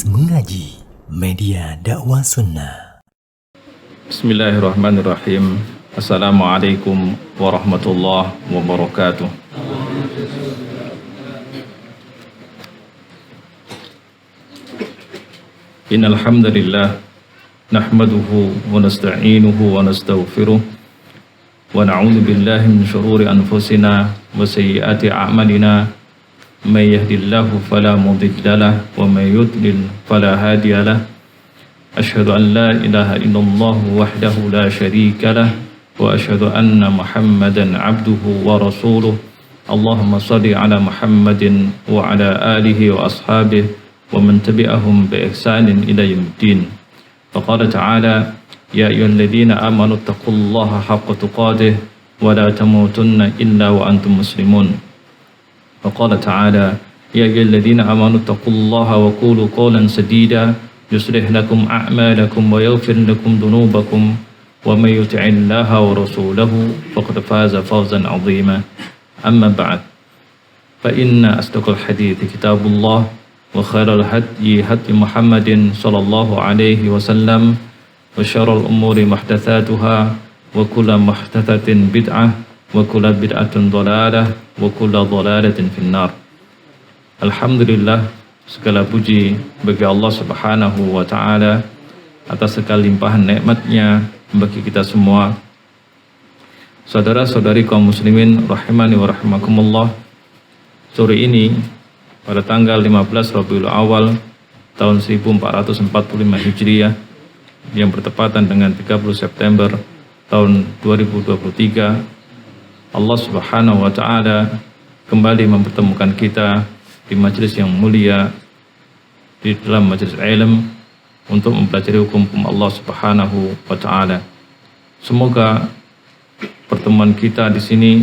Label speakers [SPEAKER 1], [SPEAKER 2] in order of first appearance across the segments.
[SPEAKER 1] Majelis Mengaji Media Dakwah Sunnah.
[SPEAKER 2] Bismillahirrahmanirrahim. Assalamualaikum warahmatullahi wabarakatuh. Innal hamdalillah nahmaduhu wa nasta'inuhu wa nastaghfiruh wa na'udzu billahi min shururi anfusina wa sayyiati a'malina. May yahdihillahu fala mudilla lahu wa may yudlil fala hadiya lahu. Asyhadu an la ilaha illallah wahdahu la syarika lah wa asyhadu anna Muhammadan abduhu wa rasuluh. Allahumma shalli ala Muhammadin wa ala alihi wa ashabihi wa man tabi'ahum bi ihsanin ila yaumiddin. Faqala ta'ala ya ayyuhalladzina amanu taqullaha haqqa tuqatih wa la tamutunna illa wa antum muslimun. وقال تعالى يا أيها الذين آمنوا اتقوا الله وقولوا قولا سديدا يصلح لكم أعمالكم ويغفر لكم ذنوبكم ومن يطع الله ورسوله فقد فاز فوزا عظيما. أما بعد فإن أصدق الحديث كتاب الله وخير الهدي هدي محمد صلى الله عليه وسلم وشر الأمور محدثاتها وكل محدثة بدعة wa kullu bid'atin dhalalah wa kullu dhalalatin finnar. Alhamdulillah, segala puji bagi Allah Subhanahu wa taala atas segala limpahan nikmat-Nya bagi kita semua. Saudara-saudari kaum muslimin rahimani wa rahimakumullah. Sore ini pada tanggal 15 Rabiul Awal tahun 1445 Hijriah yang bertepatan dengan 30 September tahun 2023, Allah Subhanahu wa ta'ala kembali mempertemukan kita di majelis yang mulia, di dalam majelis ilmu untuk mempelajari hukum-hukum Allah Subhanahu wa ta'ala. Semoga pertemuan kita di sini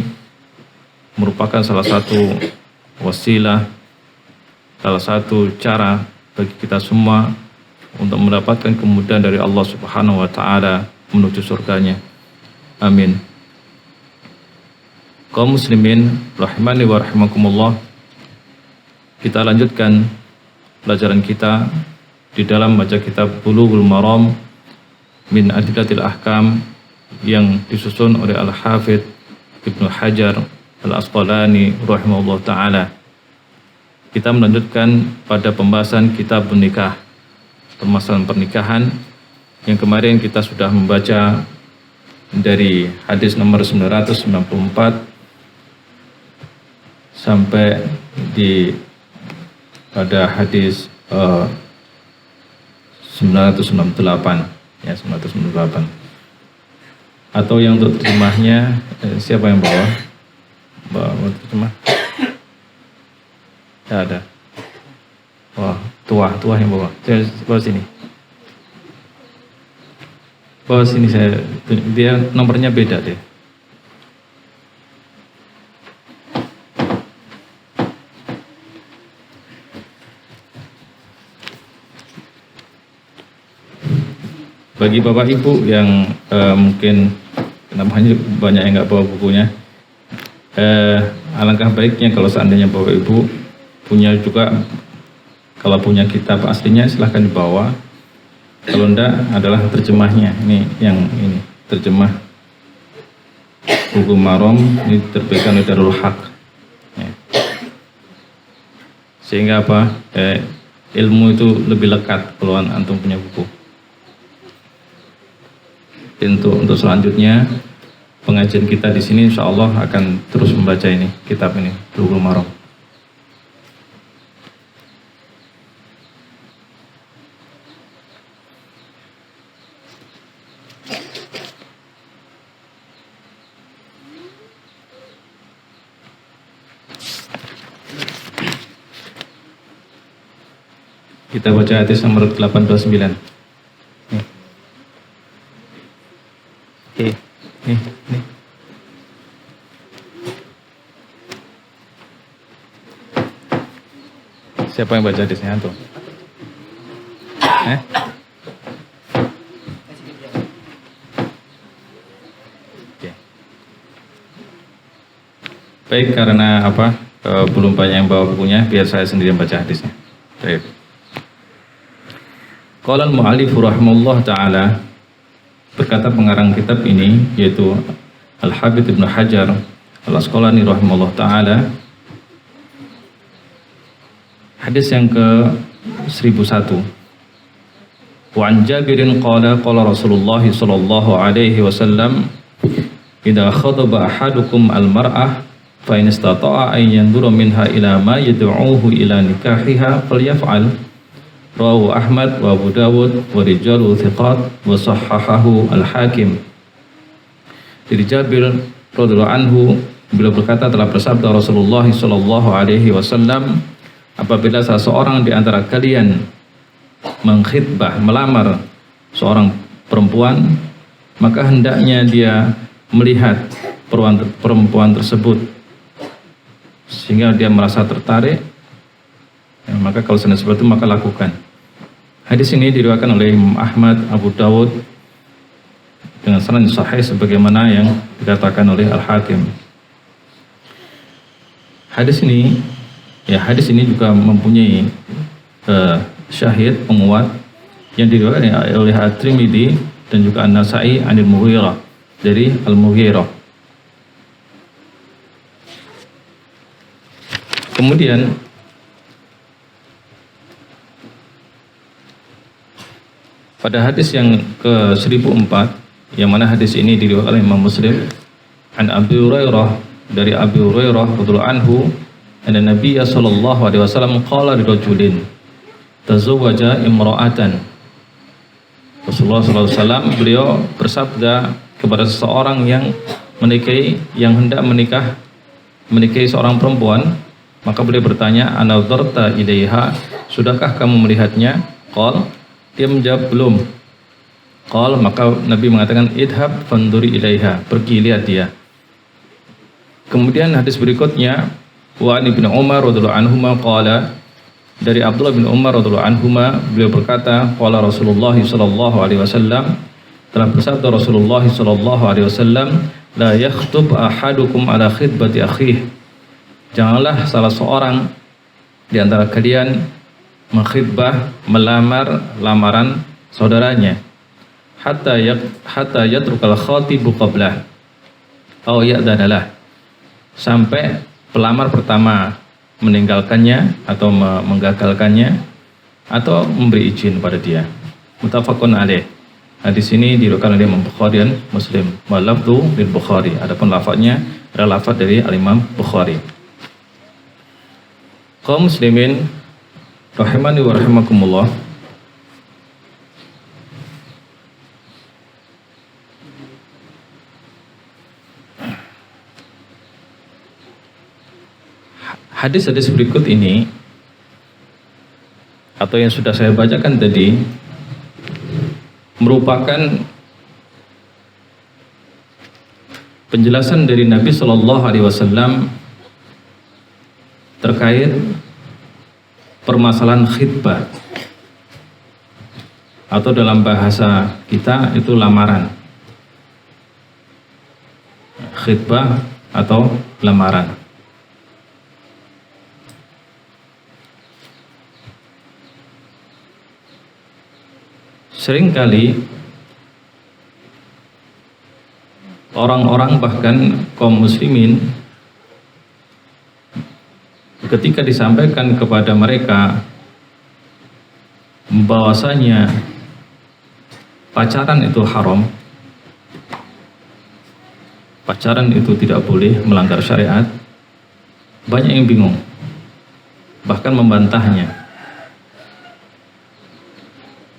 [SPEAKER 2] merupakan salah satu wasilah, salah satu cara bagi kita semua untuk mendapatkan kemudahan dari Allah Subhanahu wa ta'ala menuju surganya. Amin. Kaum muslimin rahimani wa rahimakumullah, kita lanjutkan pelajaran kita di dalam baca kitab Bulughul Maram min Adillatil Ahkam yang disusun oleh Al-Hafidz Ibnu Hajar Al-Asqalani rahimahullah ta'ala. Kita melanjutkan pada pembahasan kitab nikah, permasalahan pernikahan, yang kemarin kita sudah membaca dari hadis nomor 994 sampai di pada hadis 998 ya, 998. Atau yang untuk terjemahnya siapa yang bawa? Bawa terjemah? Ya ada. Wah, tua yang bawa. Saya bawa sini. Bawa sini saya. Dia nomornya beda deh. Bagi bapak ibu yang mungkin namanya banyak yang nggak bawa bukunya, alangkah baiknya kalau seandainya bapak ibu punya juga, kalau punya kitab aslinya silahkan dibawa. Kalau enggak adalah terjemahnya, ini yang ini terjemah buku Maram, ini terbitkan oleh Darul Haq ya. Sehingga apa, ilmu itu lebih lekat kalau antum punya buku. Untuk selanjutnya pengajian kita di sini insya Allah akan terus membaca ini kitab ini Bulughul Maram. Kita baca hadis nomor 829. Nih. Siapa yang baca hadisnya antum? Oke. Baik, karena apa? Belum banyak yang bawa bukunya, biar saya sendiri yang baca hadisnya. Baik. Qala al-mu'allif rahimahullah ta'ala, berkata pengarang kitab ini yaitu Al-Hafidz Ibnu Hajar Al-Asqalani rahimahullah ta'ala, hadis yang ke 1001. Wa an Jabirin qala qala Rasulullah sallallahu alaihi wasallam, idza khataba ahadukum al-mar'ah fa in istata'a an yanzura minha ila ma yad'uhu ila nikahiha falyaf'al. Rawahu Ahmad wa Abu Dawud wa rijalu thiqat wa sahhahahu al-Hakim. Dari Jabir radhiyallahu anhu, beliau berkata, telah bersabda Rasulullah sallallahu alaihi wasallam, apabila salah seorang di antara kalian mengkhitbah, melamar seorang perempuan, maka hendaknya dia melihat perempuan tersebut sehingga dia merasa tertarik, ya, maka kalau sedang seperti itu maka lakukan. Hadis ini diriwayatkan oleh Imam Ahmad, Abu Dawud dengan sanad sahih sebagaimana yang dikatakan oleh Al-Hakim. Hadis ini juga mempunyai syahid penguat yang diriwayatkan oleh At-Tirmidzi dan juga An-Nasa'i anil Mughirah, dari Al-Mughirah. Kemudian pada hadis yang ke 1004, yang mana hadis ini diriwayatkan oleh Imam Muslim, an Abi Hurairah, dari Abi Hurairah radhiyallahu anhu, anna Nabiyya sallallahu alaihi wasallam qala li rajulin tazawwaja imra'atan. Rasulullah sallallahu alaihi wasallam, beliau bersabda kepada seseorang yang hendak menikahi seorang perempuan, maka beliau bertanya, anadharta ilaiha, sudahkah kamu melihatnya? Qal, dia menjawab belum. Qal, maka Nabi mengatakan, idhab fanduri ilaiha, pergi lihat dia. Kemudian hadis berikutnya, wa an Ibnu Umar radhiyallahu anhuma qala, dari Abdullah bin Umar radhiyallahu anhuma, beliau berkata, qala Rasulullah sallallahu alaihi wasallam, telah bersabda Rasulullah sallallahu alaihi wasallam, la yakhtub ahadukum ala khitbati akhih, janganlah salah seorang di antara kalian mengkhitbah, melamar lamaran saudaranya, hatta yatrukal khatibu qablah aw ya'danalah, sampai pelamar pertama meninggalkannya atau menggagalkannya atau memberi izin pada dia. Muttafaqun alaih. Hadis ini diriwayatkan oleh Imam Bukhari dan Muslim. Wa lafdhu lil Bukhari, adapun lafadznya adalah lafadz dari Al-Imam Bukhari. Kaum muslimin rahimani wa rahimakumullah, hadis-hadis berikut ini atau yang sudah saya bacakan tadi merupakan penjelasan dari Nabi Shallallahu Alaihi Wasallam terkait permasalahan khitbah, atau dalam bahasa kita itu lamaran. Khitbah atau lamaran. Seringkali orang-orang, bahkan kaum muslimin, ketika disampaikan kepada mereka bahwasanya pacaran itu haram, pacaran itu tidak boleh, melanggar syariat, banyak yang bingung, bahkan membantahnya.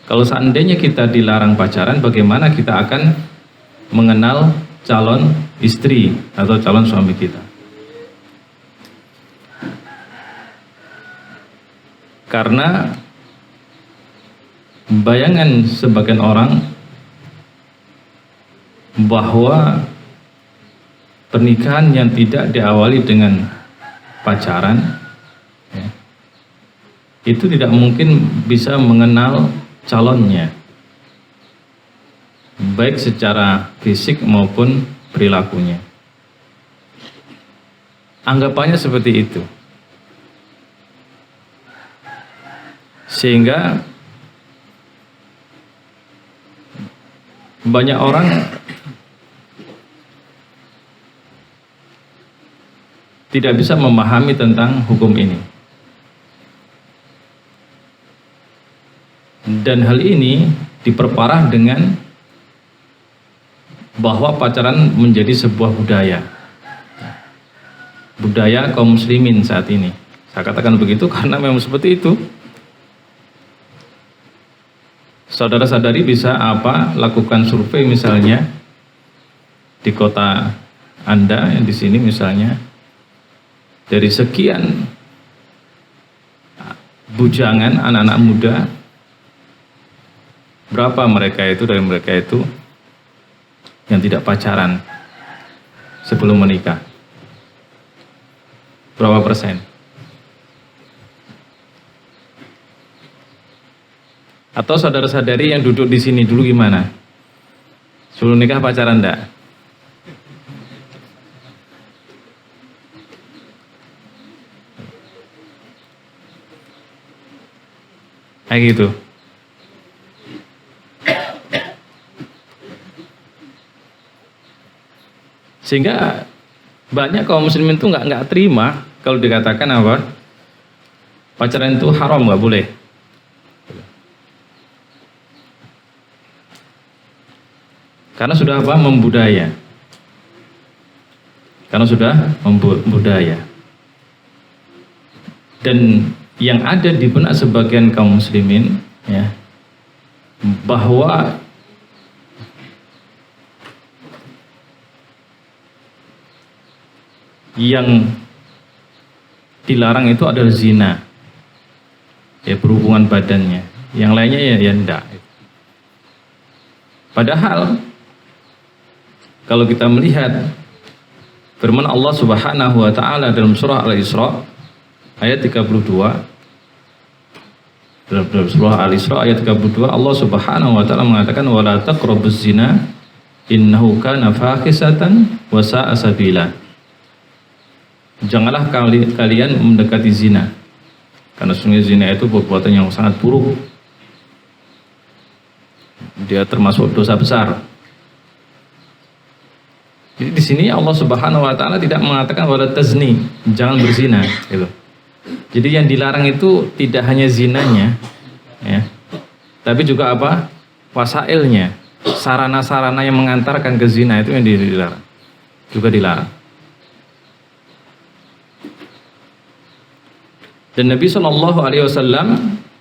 [SPEAKER 2] Kalau seandainya kita dilarang pacaran, bagaimana kita akan mengenal calon istri atau calon suami kita? Karena bayangan sebagian orang bahwa pernikahan yang tidak diawali dengan pacaran, ya, itu tidak mungkin bisa mengenal calonnya, baik secara fisik maupun perilakunya. Anggapannya seperti itu. Sehingga banyak orang tidak bisa memahami tentang hukum ini. Dan hal ini diperparah dengan bahwa pacaran menjadi sebuah budaya. Budaya kaum muslimin saat ini. Saya katakan begitu karena memang seperti itu. Saudara-saudari bisa lakukan survei misalnya di kota Anda yang di sini misalnya, dari sekian bujangan anak-anak muda, berapa dari mereka itu yang tidak pacaran sebelum menikah? Berapa persen? Atau saudara-saudari yang duduk di sini dulu gimana? Sebelum nikah pacaran enggak? Kayak gitu. Sehingga banyak kaum muslimin itu nggak terima kalau dikatakan pacaran itu haram, nggak boleh. Karena sudah membudaya. Dan yang ada di benak sebagian kaum muslimin ya, bahwa yang dilarang itu adalah zina, ya, berhubungan badannya. Yang lainnya ya enggak. Padahal kalau kita melihat firman Allah Subhanahu wa taala dalam surah Al-Isra ayat 32, dalam surah Al-Isra ayat 32, Allah Subhanahu wa taala mengatakan wala taqrabuz zina innahu kana fahisatan wa sa'a sabila. Janganlah kalian mendekati zina, karena sesungguhnya zina itu perbuatan yang sangat buruk. Dia termasuk dosa besar. Jadi di sini Allah Subhanahu wa taala tidak mengatakan wala tazni, jangan berzina gitu. Jadi yang dilarang itu tidak hanya zinanya ya, tapi juga wasailnya, sarana-sarana yang mengantarkan ke zina itu yang dilarang. Juga dilarang. Dan Nabi SAW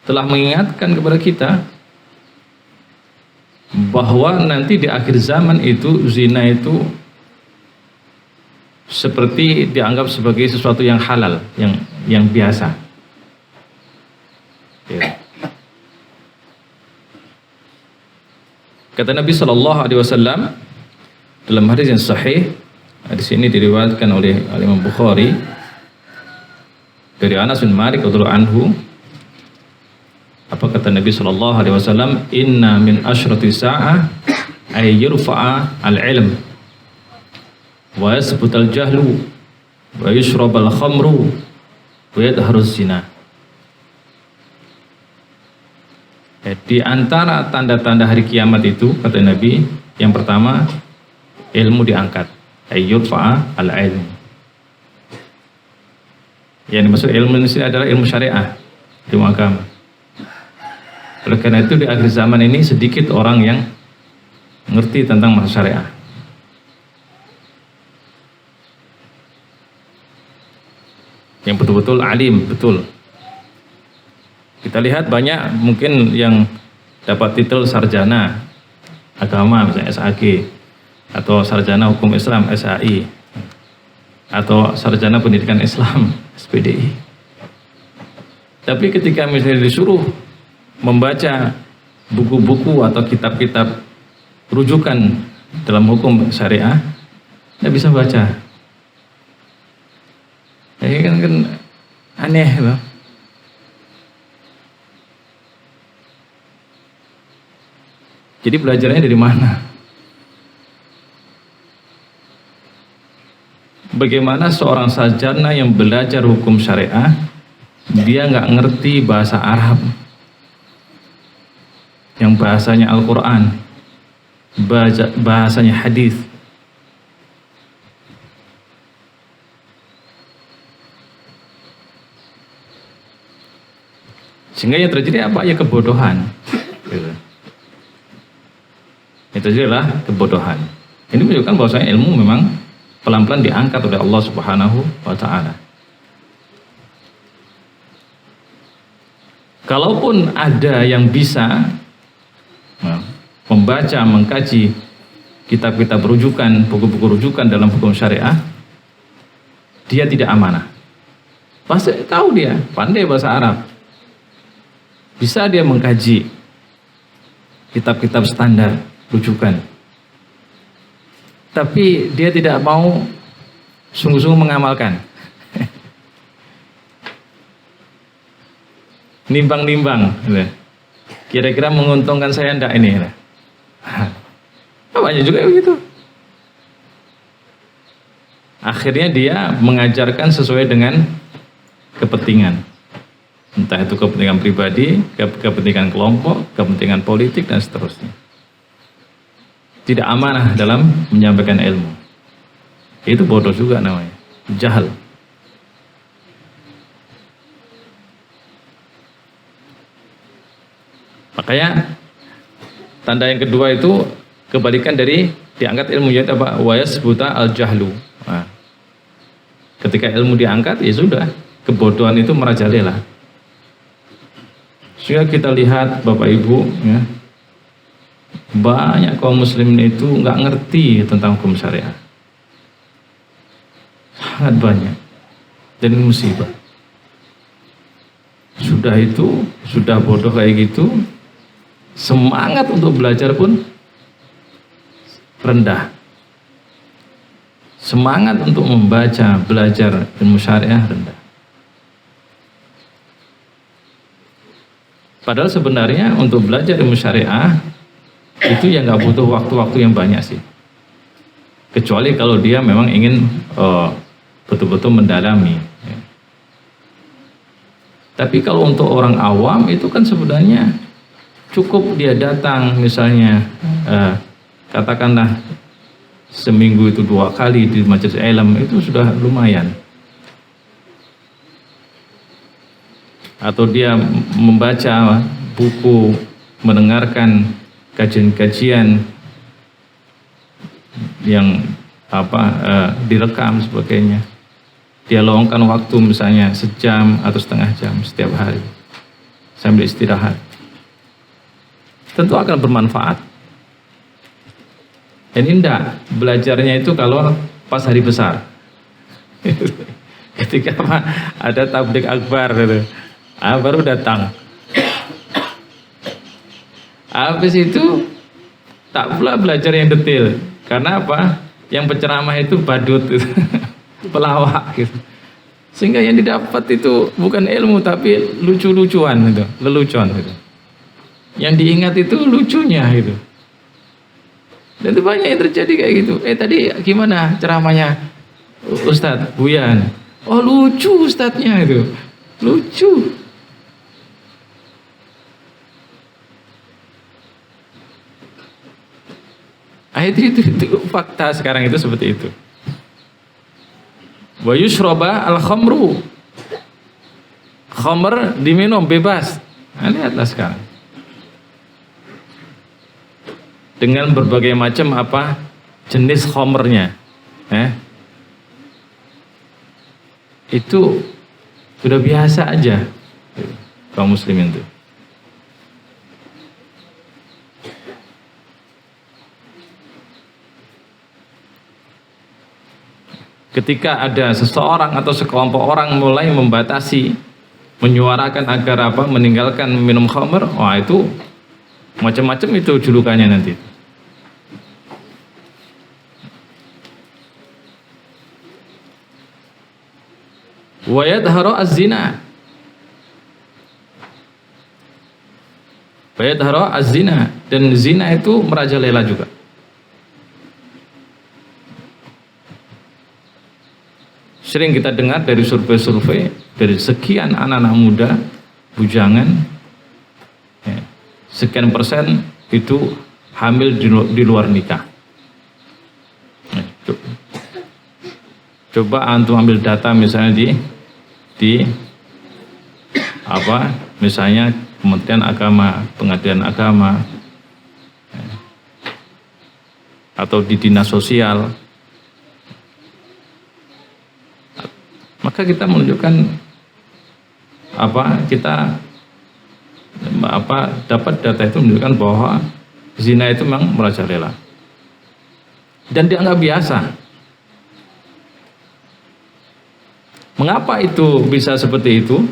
[SPEAKER 2] telah mengingatkan kepada kita bahwa nanti di akhir zaman itu zina itu seperti dianggap sebagai sesuatu yang halal, yang biasa. Ya. Kata Nabi SAW dalam hadis yang sahih, hadis ini diriwayatkan oleh Imam Bukhari dari Anas bin Malik radhiyallahu anhu. Apa kata Nabi SAW? Inna min asyrati sa'ah ay yurfa'a al-ilm wa yasbut al-jahlu wa yushrab al-khamru wa yadharu zina. Di antara tanda-tanda hari kiamat itu, kata Nabi, yang pertama ilmu diangkat, ay yurfa'a al-ilm. Yang dimaksud ilmu ini adalah ilmu syariah, ilmu agama. Oleh karena itu di akhir zaman ini sedikit orang yang mengerti tentang masalah syariah. Yang betul-betul alim, betul. Kita lihat banyak mungkin yang dapat titel sarjana agama, misalnya SAG, atau sarjana hukum Islam, SAI, atau sarjana pendidikan Islam, SPDI. Tapi ketika misalnya disuruh membaca buku-buku atau kitab-kitab rujukan dalam hukum syariah, tidak bisa baca. Ya kan aneh, loh. Jadi belajarnya dari mana? Bagaimana seorang sarjana yang belajar hukum syariah, dia nggak ngerti bahasa Arab, yang bahasanya Al-Quran, bahasanya hadis. Sehingga yang terjadi apa? Ya kebodohan. Gitu. Itu adalah kebodohan. Ini menunjukkan bahwasanya ilmu memang pelan-pelan diangkat oleh Allah Subhanahu wa taala. Kalaupun ada yang bisa membaca, mengkaji kitab-kitab rujukan, buku-buku rujukan dalam hukum syariah, dia tidak amanah. Pasti tahu dia, pandai bahasa Arab. Bisa dia mengkaji kitab-kitab standar rujukan. Tapi dia tidak mau sungguh-sungguh mengamalkan. Nimbang-nimbang. Kira-kira menguntungkan saya enggak ini? Banyak juga begitu. Akhirnya dia mengajarkan sesuai dengan kepentingan. Entah itu kepentingan pribadi, kepentingan kelompok, kepentingan politik, dan seterusnya. Tidak amanah dalam menyampaikan ilmu. Itu bodoh juga namanya. Jahal. Makanya tanda yang kedua itu kebalikan dari diangkat ilmu, yaitu apa? Wa yasbuta al-jahlu. Nah, ketika ilmu diangkat, ya sudah, kebodohan itu merajalela. Sehingga kita lihat Bapak Ibu, ya, banyak kaum muslimin itu nggak ngerti tentang hukum syariah, sangat banyak, dan ini musibah. Sudah bodoh kayak gitu, semangat untuk belajar pun rendah, semangat untuk membaca, belajar ilmu syariah rendah. Padahal sebenarnya untuk belajar ilmu syariah itu ya nggak butuh waktu-waktu yang banyak sih, kecuali kalau dia memang ingin betul-betul mendalami. Tapi kalau untuk orang awam itu kan sebenarnya cukup dia datang misalnya katakanlah seminggu itu 2 kali di majelis ilmu, itu sudah lumayan. Atau dia membaca buku, mendengarkan kajian-kajian yang direkam sebagainya. Dia luangkan waktu misalnya sejam atau setengah jam setiap hari sambil istirahat. Tentu akan bermanfaat. Dan indah belajarnya itu kalau pas hari besar. Ketika ada tabligh akbar gitu. Baru datang. Habis itu tak pula belajar yang detail. Karena apa? Yang penceramah itu badut gitu. Pelawak gitu. Sehingga yang didapat itu bukan ilmu tapi lucu-lucuan gitu, lelucon gitu. Yang diingat itu lucunya gitu. Dan itu banyak yang terjadi kayak gitu. Tadi gimana ceramahnya Ustadz Buyan? Oh lucu Ustadznya itu. Lucu. Itu fakta sekarang itu seperti itu. Wa yushraba al-khamru. Khamr diminum bebas. Nah, lihatlah sekarang. Dengan berbagai macam jenis khamrnya. Itu sudah biasa aja kaum muslimin itu. Ketika ada seseorang atau sekelompok orang mulai membatasi, menyuarakan agar meninggalkan minum khamr, itu macam-macam itu julukannya nanti. Wa yadharu az-zina. Wa yadharu az-zina, dan zina itu merajalela juga. Sering kita dengar dari survei-survei, dari sekian anak-anak muda, bujangan, sekian persen itu hamil di luar nikah. Coba antum ambil data misalnya di apa, misalnya Kementerian Agama, Pengadilan Agama, atau di dinas sosial, maka kita menunjukkan dapat data itu menunjukkan bahwa zina itu memang merajalela dan dianggap biasa. Mengapa itu bisa seperti itu?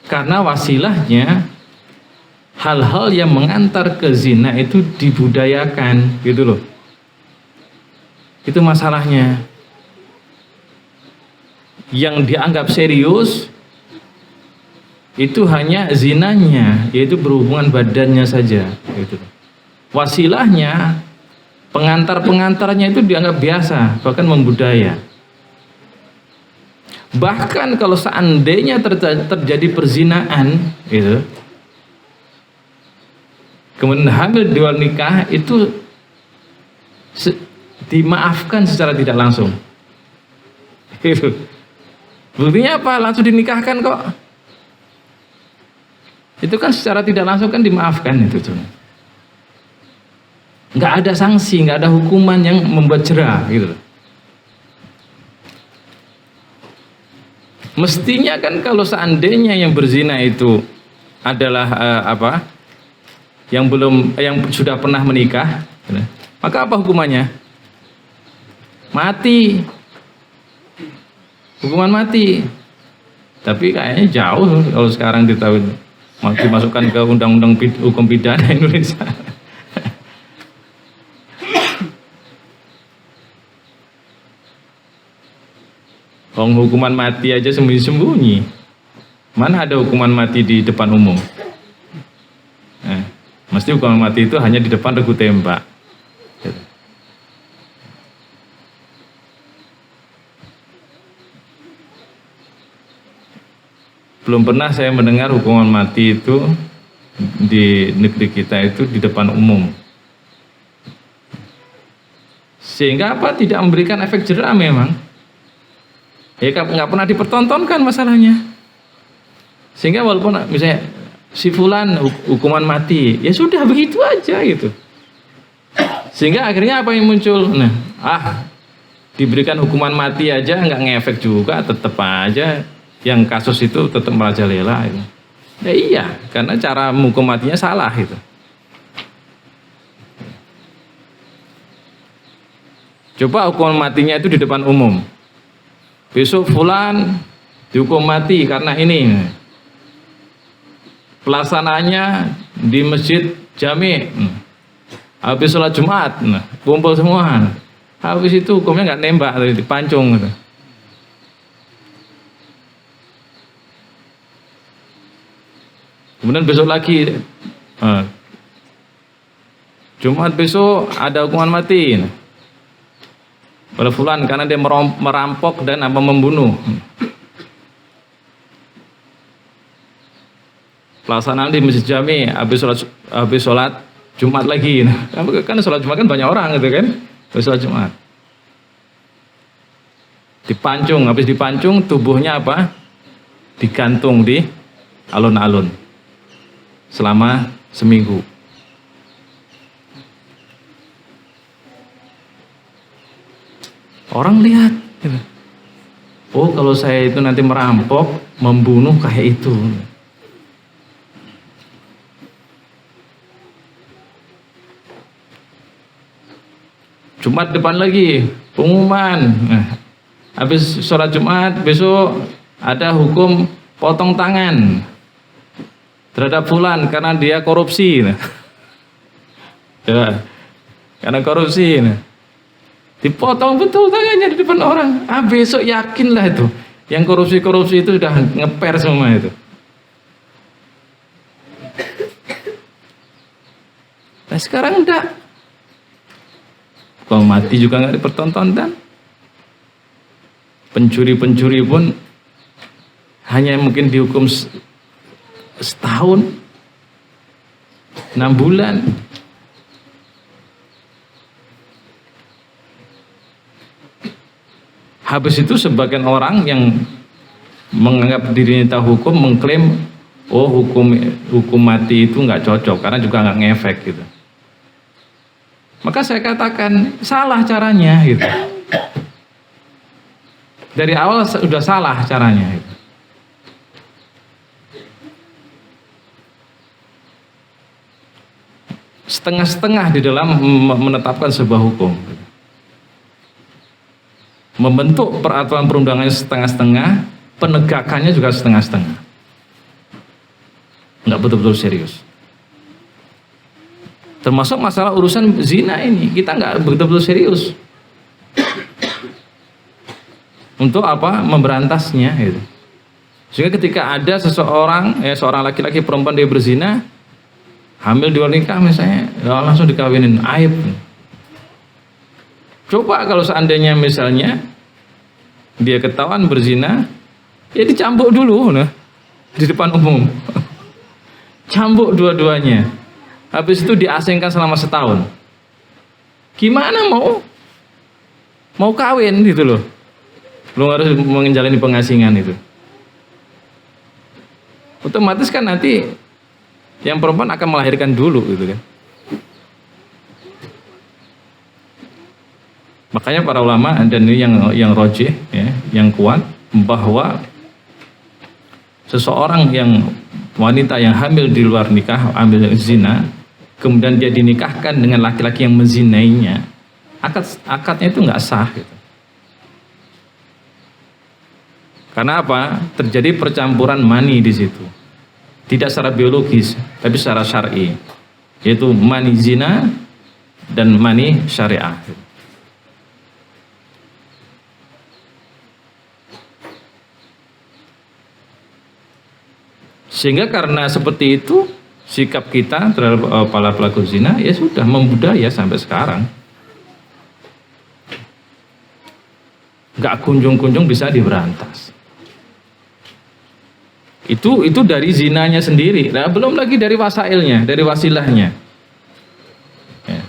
[SPEAKER 2] Karena wasilahnya hal-hal yang mengantar ke zina itu dibudayakan, gitu loh. Itu masalahnya. Yang dianggap serius itu hanya zinanya, yaitu berhubungan badannya saja, gitu. Wasilahnya, pengantar-pengantarnya itu dianggap biasa, bahkan membudaya. Bahkan kalau seandainya terjadi perzinaan, gitu, kemudian hamil di luar nikah, itu dimaafkan secara tidak langsung. Gitu. Buktinya apa? Langsung dinikahkan kok. Itu kan secara tidak langsung kan dimaafkan itu tuh. Nggak ada sanksi, nggak ada hukuman yang membuat jerah, gitu. Mestinya kan kalau seandainya yang berzina itu adalah yang sudah pernah menikah, maka apa hukumannya? Mati. Hukuman mati. Tapi kayaknya jauh kalau sekarang dimasukkan ke undang-undang hukum pidana Indonesia. Hukuman mati aja sembunyi-sembunyi. Mana ada hukuman mati di depan umum? Mesti hukuman mati itu hanya di depan regu tembak. Belum pernah saya mendengar hukuman mati itu di negeri kita itu di depan umum. Sehingga apa? Tidak memberikan efek jerah memang. Ya nggak pernah dipertontonkan masalahnya. Sehingga walaupun misalnya si fulan hukuman mati, ya sudah begitu aja gitu. Sehingga akhirnya apa yang muncul? Diberikan hukuman mati aja nggak ngefek juga, tetap aja yang kasus itu tetap merajalela gitu. Ya iya, karena cara menghukum matinya salah itu. Coba hukuman matinya itu di depan umum. Besok fulan dihukum mati karena ini. Pelaksanaannya di masjid Jami. Habis sholat Jumat, kumpul semua. Habis itu hukumnya nggak nembak, dipancung. Gitu. Kemudian besok lagi, Jumat besok ada hukuman mati. Pada fulan karena dia merampok dan membunuh. Pelaksanaan di Masjid Jami habis sholat Jumat lagi. Kan sholat Jumat kan banyak orang gitu kan. Habis sholat Jumat. Dipancung, habis dipancung tubuhnya apa? Digantung di alun-alun selama seminggu. Orang lihat, oh kalau saya itu nanti merampok, membunuh kayak itu. Jumat depan lagi, pengumuman. Habis sholat Jumat, besok ada hukum potong tangan terhadap fulan karena dia korupsi. Ya, karena korupsi. Dipotong betul tangannya di depan orang. Besok yakinlah itu yang korupsi itu sudah ngeper semua itu. Nah sekarang enggak. Kalau mati juga nggak dipertontonkan. Pencuri-pencuri pun hanya mungkin dihukum setahun, 6 bulan. Habis itu sebagian orang yang menganggap dirinya tahu hukum mengklaim, oh hukum mati itu nggak cocok karena juga nggak ngefek gitu. Maka saya katakan salah caranya gitu. Dari awal sudah salah caranya gitu. Setengah-setengah di dalam menetapkan sebuah hukum. Membentuk peraturan perundangannya setengah-setengah, penegakannya juga setengah-setengah. Nggak betul-betul serius. Termasuk masalah urusan zina ini, kita nggak betul-betul serius. Untuk apa? Memberantasnya gitu. Sehingga ketika ada seseorang, seorang laki-laki perempuan dia berzina, hamil di luar nikah misalnya, ya langsung dikawinin, aib. Coba kalau seandainya misalnya dia ketahuan berzina, ya dicambuk dulu nah, di depan umum. Cambuk dua-duanya. Habis itu diasingkan selama setahun. Gimana mau kawin gitu loh. Lu harus menjalani pengasingan itu. Otomatis kan nanti yang perempuan akan melahirkan dulu gitu kan. Makanya para ulama, dan ini yang rojih ya, yang kuat, bahwa seseorang yang wanita yang hamil di luar nikah, hamil zina, kemudian dia dinikahkan dengan laki-laki yang menzinainya, akadnya itu nggak sah gitu. Karena apa? Terjadi percampuran mani di situ. Tidak secara biologis, tapi secara syar'i, yaitu mani zina dan mani syariah. Sehingga karena seperti itu sikap kita terhadap para pelaku zina ya sudah membudaya sampai sekarang. Nggak kunjung-kunjung bisa diberantas. Itu dari zinanya sendiri. Nah, belum lagi dari wasailnya, dari wasilahnya. Ya.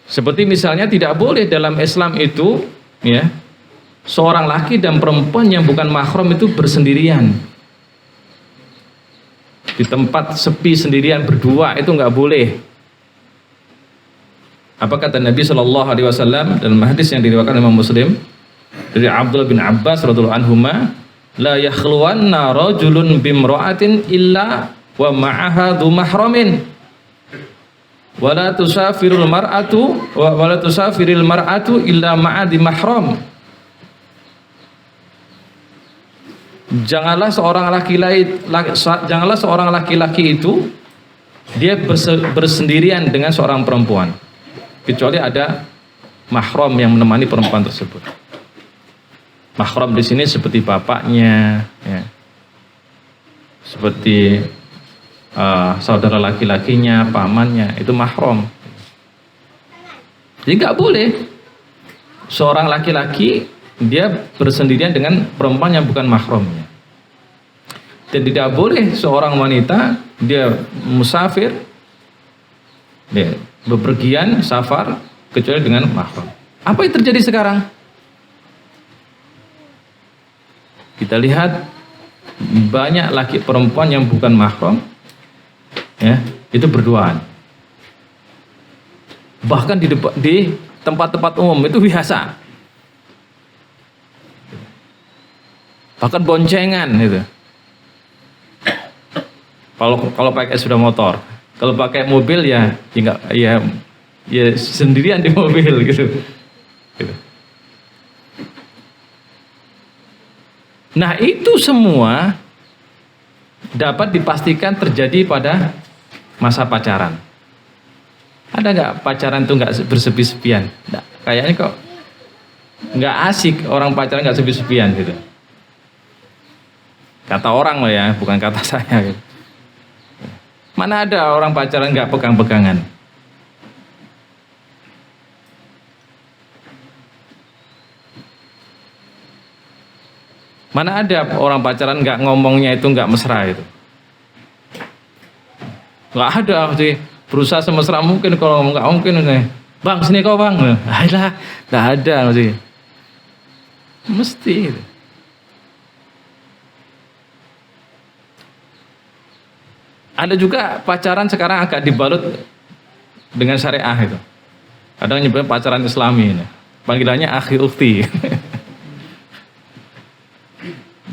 [SPEAKER 2] Seperti misalnya tidak boleh dalam Islam itu, ya, seorang laki dan perempuan yang bukan mahram itu bersendirian di tempat sepi sendirian berdua, itu nggak boleh. Apa kata Nabi Shallallahu Alaihi Wasallam dalam hadis yang diriwayatkan Imam Muslim dari Abdullah bin Abbas radhiallahu anhuma, la yakhluwanna rajulun bimra'atin illa wa ma'aha dhu mahramin wa la tusafirul mar'atu illa ma'a dhi mahram. Janganlah seorang laki-laki itu dia bersendirian dengan seorang perempuan kecuali ada mahram yang menemani perempuan tersebut. Mahram di sini seperti bapaknya, ya. Seperti saudara laki-lakinya, pamannya, itu mahram. Jadi nggak boleh seorang laki-laki dia bersendirian dengan perempuan yang bukan mahramnya. Dan tidak boleh seorang wanita dia musafir, dia bepergian safar kecuali dengan mahram. Apa yang terjadi sekarang? Kita lihat banyak laki perempuan yang bukan mahram, ya, itu berduaan. Bahkan di tempat-tempat umum itu biasa. Bahkan boncengan itu. Kalau pakai sudah motor, kalau pakai mobil ya sendirian di mobil gitu. Nah itu semua dapat dipastikan terjadi pada masa pacaran. Ada nggak pacaran tuh nggak bersepi-sepian? Nah, kayaknya kok nggak asik orang pacaran nggak sepi-sepian gitu. Kata orang loh ya, bukan kata saya. Gitu. Mana ada orang pacaran nggak pegang-pegangan? Mana ada orang pacaran nggak ngomongnya itu nggak mesra itu? Nggak ada sih. Berusaha semesra mungkin, kalau nggak mungkin nih Bang, sini kau bang. Ayolah, nggak ada mesti. Ada juga pacaran sekarang agak dibalut dengan syariah itu. Kadang nyebutnya pacaran Islami ini. Panggilannya akhi ukhti.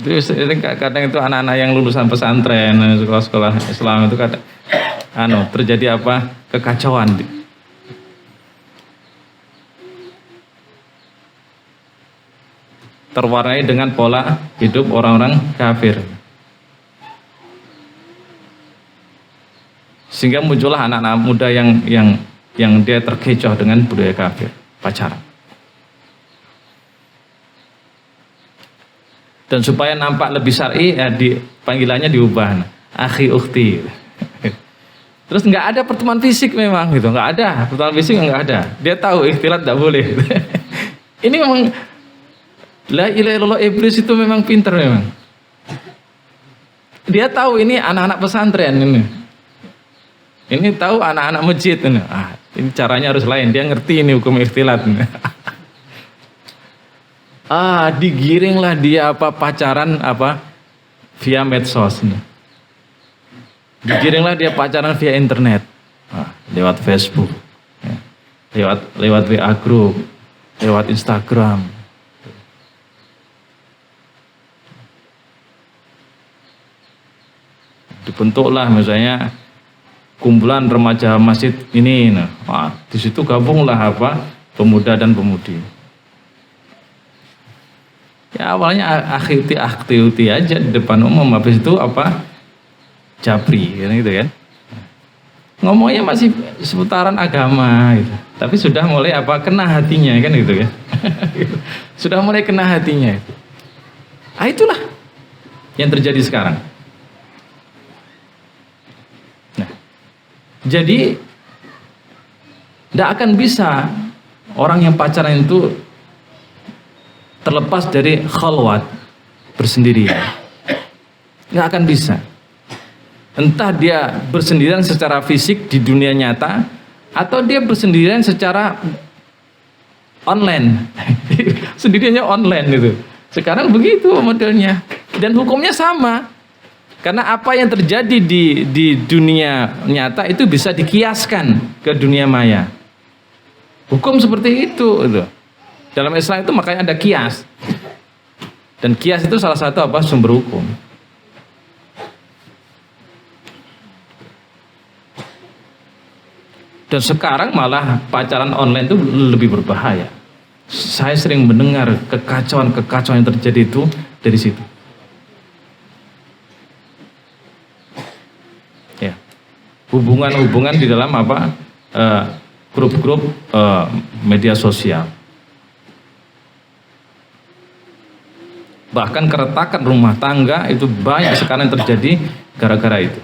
[SPEAKER 2] Terus kadang itu anak-anak yang lulusan pesantren, sekolah-sekolah Islam itu kadang terjadi apa? Kekacauan. Terwarnai dengan pola hidup orang-orang kafir. Sehingga muncullah anak-anak muda yang dia terkecoh dengan budaya kafir, pacaran. Dan supaya nampak lebih syar'i, panggilannya diubah, akhi ukhti. Terus nggak ada pertemuan fisik memang gitu, nggak ada pertemuan fisik, nggak ada. Dia tahu ikhtilat nggak boleh. Ini memang la ilaha illallah, iblis itu memang pinter memang. Dia tahu ini anak-anak pesantren ini. Ini tahu anak-anak masjid ini. Ini caranya harus lain. Dia ngerti ini hukum ikhtilat. Digiringlah dia pacaran via medsos. Digiringlah dia pacaran via internet. Lewat Facebook. Lewat WA group, lewat Instagram. Dibentuklah misalnya kumpulan remaja masjid ini, di situ gabunglah pemuda dan pemudi. Ya awalnya akti aja di depan umum, habis itu Japri, gitu kan. Ngomongnya masih seputaran agama, gitu. Tapi sudah mulai kena hatinya kan gitu kan. Sudah mulai kena hatinya. Itulah yang terjadi sekarang. Jadi tidak akan bisa orang yang pacaran itu terlepas dari khalwat, bersendirian. Nggak akan bisa. Entah dia bersendirian secara fisik di dunia nyata, atau dia bersendirian secara online. Sendiriannya online gitu. Sekarang begitu modelnya. Dan hukumnya sama. Karena apa yang terjadi di dunia nyata itu bisa dikiaskan ke dunia maya. Hukum seperti itu. Dalam Islam itu makanya ada kias. Dan kias itu salah satu sumber hukum. Dan sekarang malah pacaran online itu lebih berbahaya. Saya sering mendengar kekacauan-kekacauan yang terjadi itu dari situ. Hubungan-hubungan di dalam grup-grup media sosial. Bahkan keretakan rumah tangga itu banyak sekarang terjadi gara-gara itu.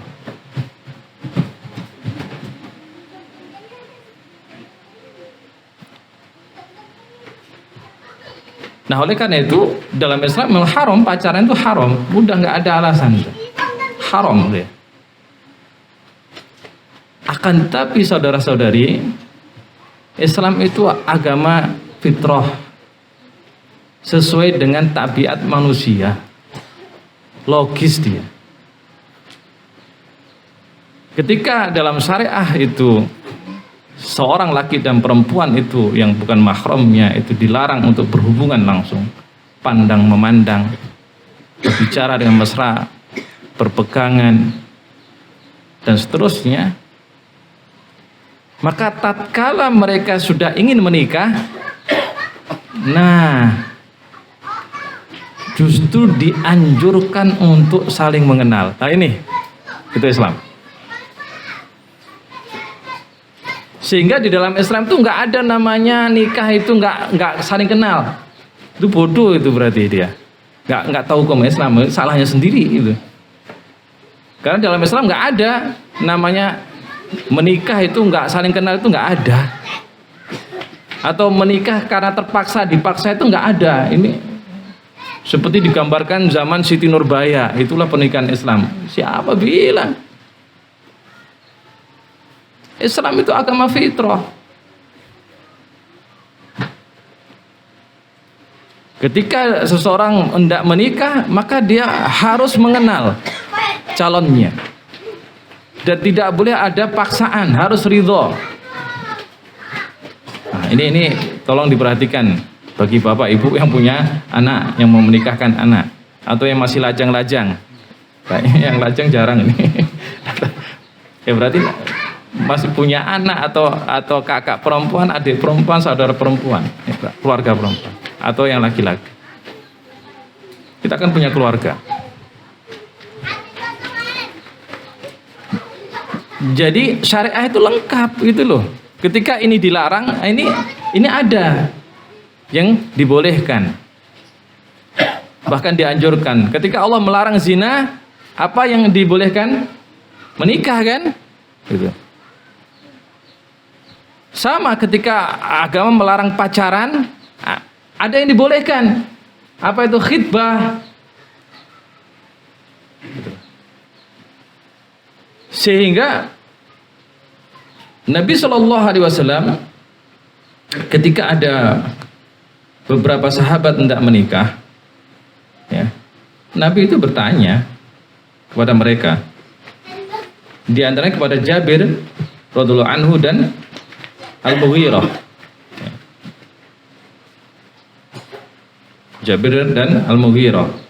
[SPEAKER 2] Nah oleh karena itu dalam Islam memang haram, pacaran itu haram, udah nggak ada alasan, haram deh. Akan tapi saudara-saudari, Islam itu agama fitrah, sesuai dengan tabiat manusia, logis dia. Ketika dalam syariah itu seorang laki dan perempuan itu yang bukan mahramnya itu dilarang untuk berhubungan langsung, pandang memandang, berbicara dengan mesra, berpegangan dan seterusnya. Maka tatkala mereka sudah ingin menikah, justru dianjurkan untuk saling mengenal. Nah ini, itu Islam. Sehingga di dalam Islam itu nggak ada namanya nikah itu nggak saling kenal. Itu bodoh itu berarti dia. Nggak tahu hukum Islam, salahnya sendiri itu. Karena dalam Islam nggak ada namanya menikah itu nggak saling kenal, itu nggak ada. Atau menikah karena terpaksa, dipaksa, itu nggak ada. Ini seperti digambarkan zaman Siti Nurbaya, itulah pernikahan Islam. Siapa bilang? Islam itu agama fitrah. Ketika seseorang hendak menikah, maka dia harus mengenal calonnya. Dan tidak boleh ada paksaan, harus ridho. Nah, ini tolong diperhatikan bagi bapak ibu yang punya anak, yang mau menikahkan anak, atau yang masih lajang-lajang. Kayaknya yang lajang jarang ini. Ya berarti masih punya anak atau kakak perempuan, adik perempuan, saudara perempuan, keluarga perempuan, atau yang laki-laki. Kita kan punya keluarga. Jadi syariah itu lengkap gitu loh. Ketika ini dilarang, ini ada yang dibolehkan, bahkan dianjurkan. Ketika Allah melarang zina, apa yang dibolehkan? Menikah kan? Gitu. Sama ketika agama melarang pacaran, ada yang dibolehkan. Apa itu? Khitbah. Gitu. Sehingga Nabi SAW ketika ada beberapa sahabat hendak menikah, ya, Nabi itu bertanya kepada mereka, di antaranya kepada Jabir radhiyallahu anhu dan Al-Mughirah. Jabir dan Al-Mughirah.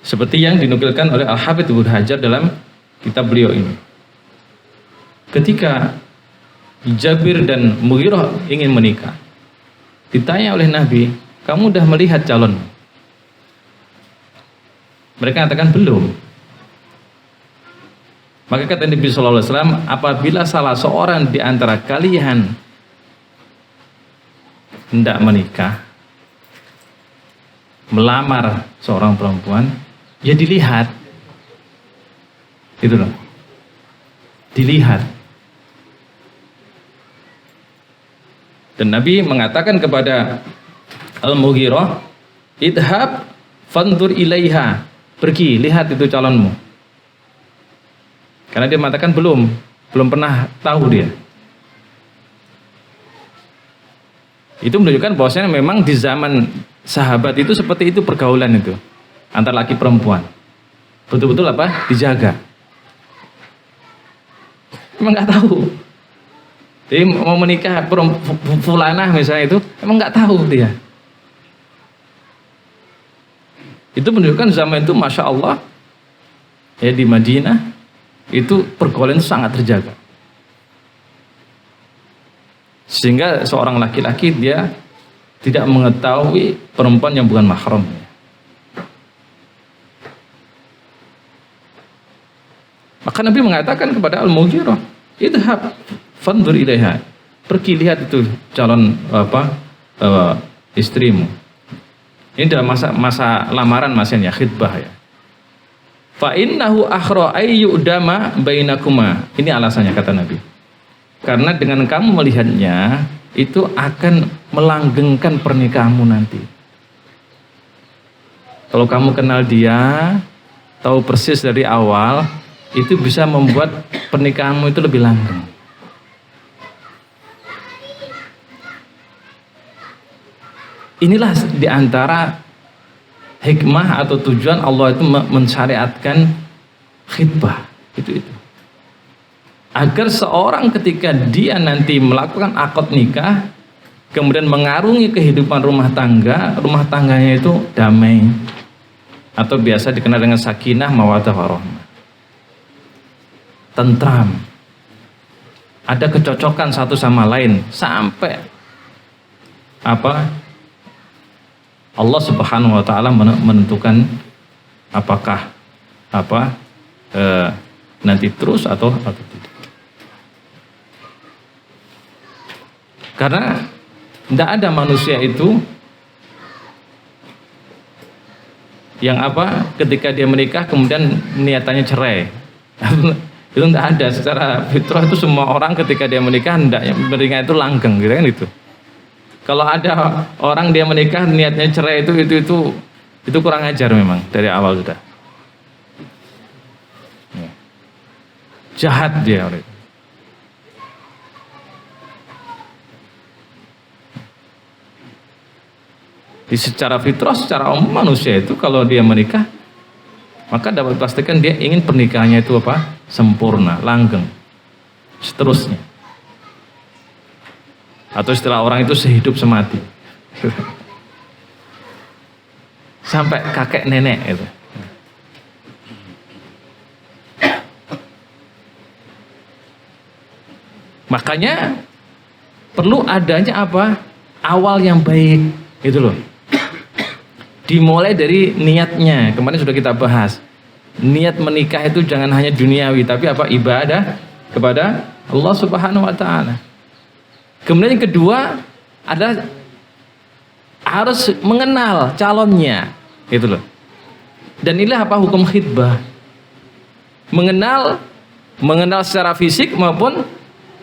[SPEAKER 2] Seperti yang dinukilkan oleh Al-Hafidz Ibnu Hajar dalam kitab beliau ini. Ketika Jabir dan Mughirah ingin menikah, ditanya oleh Nabi, kamu udah melihat calon? Mereka katakan belum. Maka kata Nabi SAW, apabila salah seorang di antara kalian hendak menikah, melamar seorang perempuan, ya dilihat, itu loh, dilihat. Dan Nabi mengatakan kepada Al-Mughirah, idhab fandur ilaiha, pergi lihat itu calonmu. Karena dia mengatakan belum pernah tahu dia. Itu menunjukkan bahwasanya memang di zaman sahabat itu seperti itu pergaulan itu antar laki perempuan, betul-betul apa? Dijaga. Emang nggak tahu. Jadi mau menikah fulanah misalnya itu, emang nggak tahu dia. Itu menunjukkan zaman itu, masya Allah, ya di Madinah itu pergaulan sangat terjaga. Sehingga seorang laki-laki dia tidak mengetahui perempuan yang bukan mahramnya. Maka Nabi mengatakan kepada Al-Mughirah, idhab fandur ilaiha, pergi lihat itu calon istrimu. Ini dalam masa lamaran masanya, khitbah ya. Fa innahu akhra ayyudama bainakuma. Ini alasannya kata Nabi. Karena dengan kamu melihatnya itu akan melanggengkan pernikahanmu nanti. Kalau kamu kenal dia, tahu persis dari awal, itu bisa membuat pernikahanmu itu lebih langgeng. Inilah diantara hikmah atau tujuan Allah itu mensyariatkan khitbah itu. Agar seorang ketika dia nanti melakukan akad nikah, kemudian mengarungi kehidupan rumah tangganya itu damai, atau biasa dikenal dengan sakinah mawaddah warahmah, tentram, ada kecocokan satu sama lain, sampai Allah Subhanahu wa taala menentukan apakah nanti terus atau tidak. Karena tidak ada manusia itu yang ketika dia menikah kemudian niatannya cerai. Itu tidak ada. Secara fitrah itu semua orang ketika dia menikah hendaknya menikah itu langgeng, gitu kan itu. Kalau ada orang dia menikah niatnya cerai itu kurang ajar memang dari awal sudah. Jahat dia orang itu. Secara fitrah, secara umum manusia itu kalau dia menikah, maka dapat dipastikan dia ingin pernikahannya itu apa? Sempurna, langgeng, seterusnya. Atau istilah orang itu sehidup semati, sampai kakek nenek itu. Makanya perlu adanya apa? Awal yang baik, itu loh. Dimulai dari niatnya. Kemarin sudah kita bahas. Niat menikah itu jangan hanya duniawi, tapi apa? Ibadah kepada Allah Subhanahu wa taala. Kemudian yang kedua adalah harus mengenal calonnya, gitu loh. Dan inilah apa hukum khitbah. Mengenal secara fisik maupun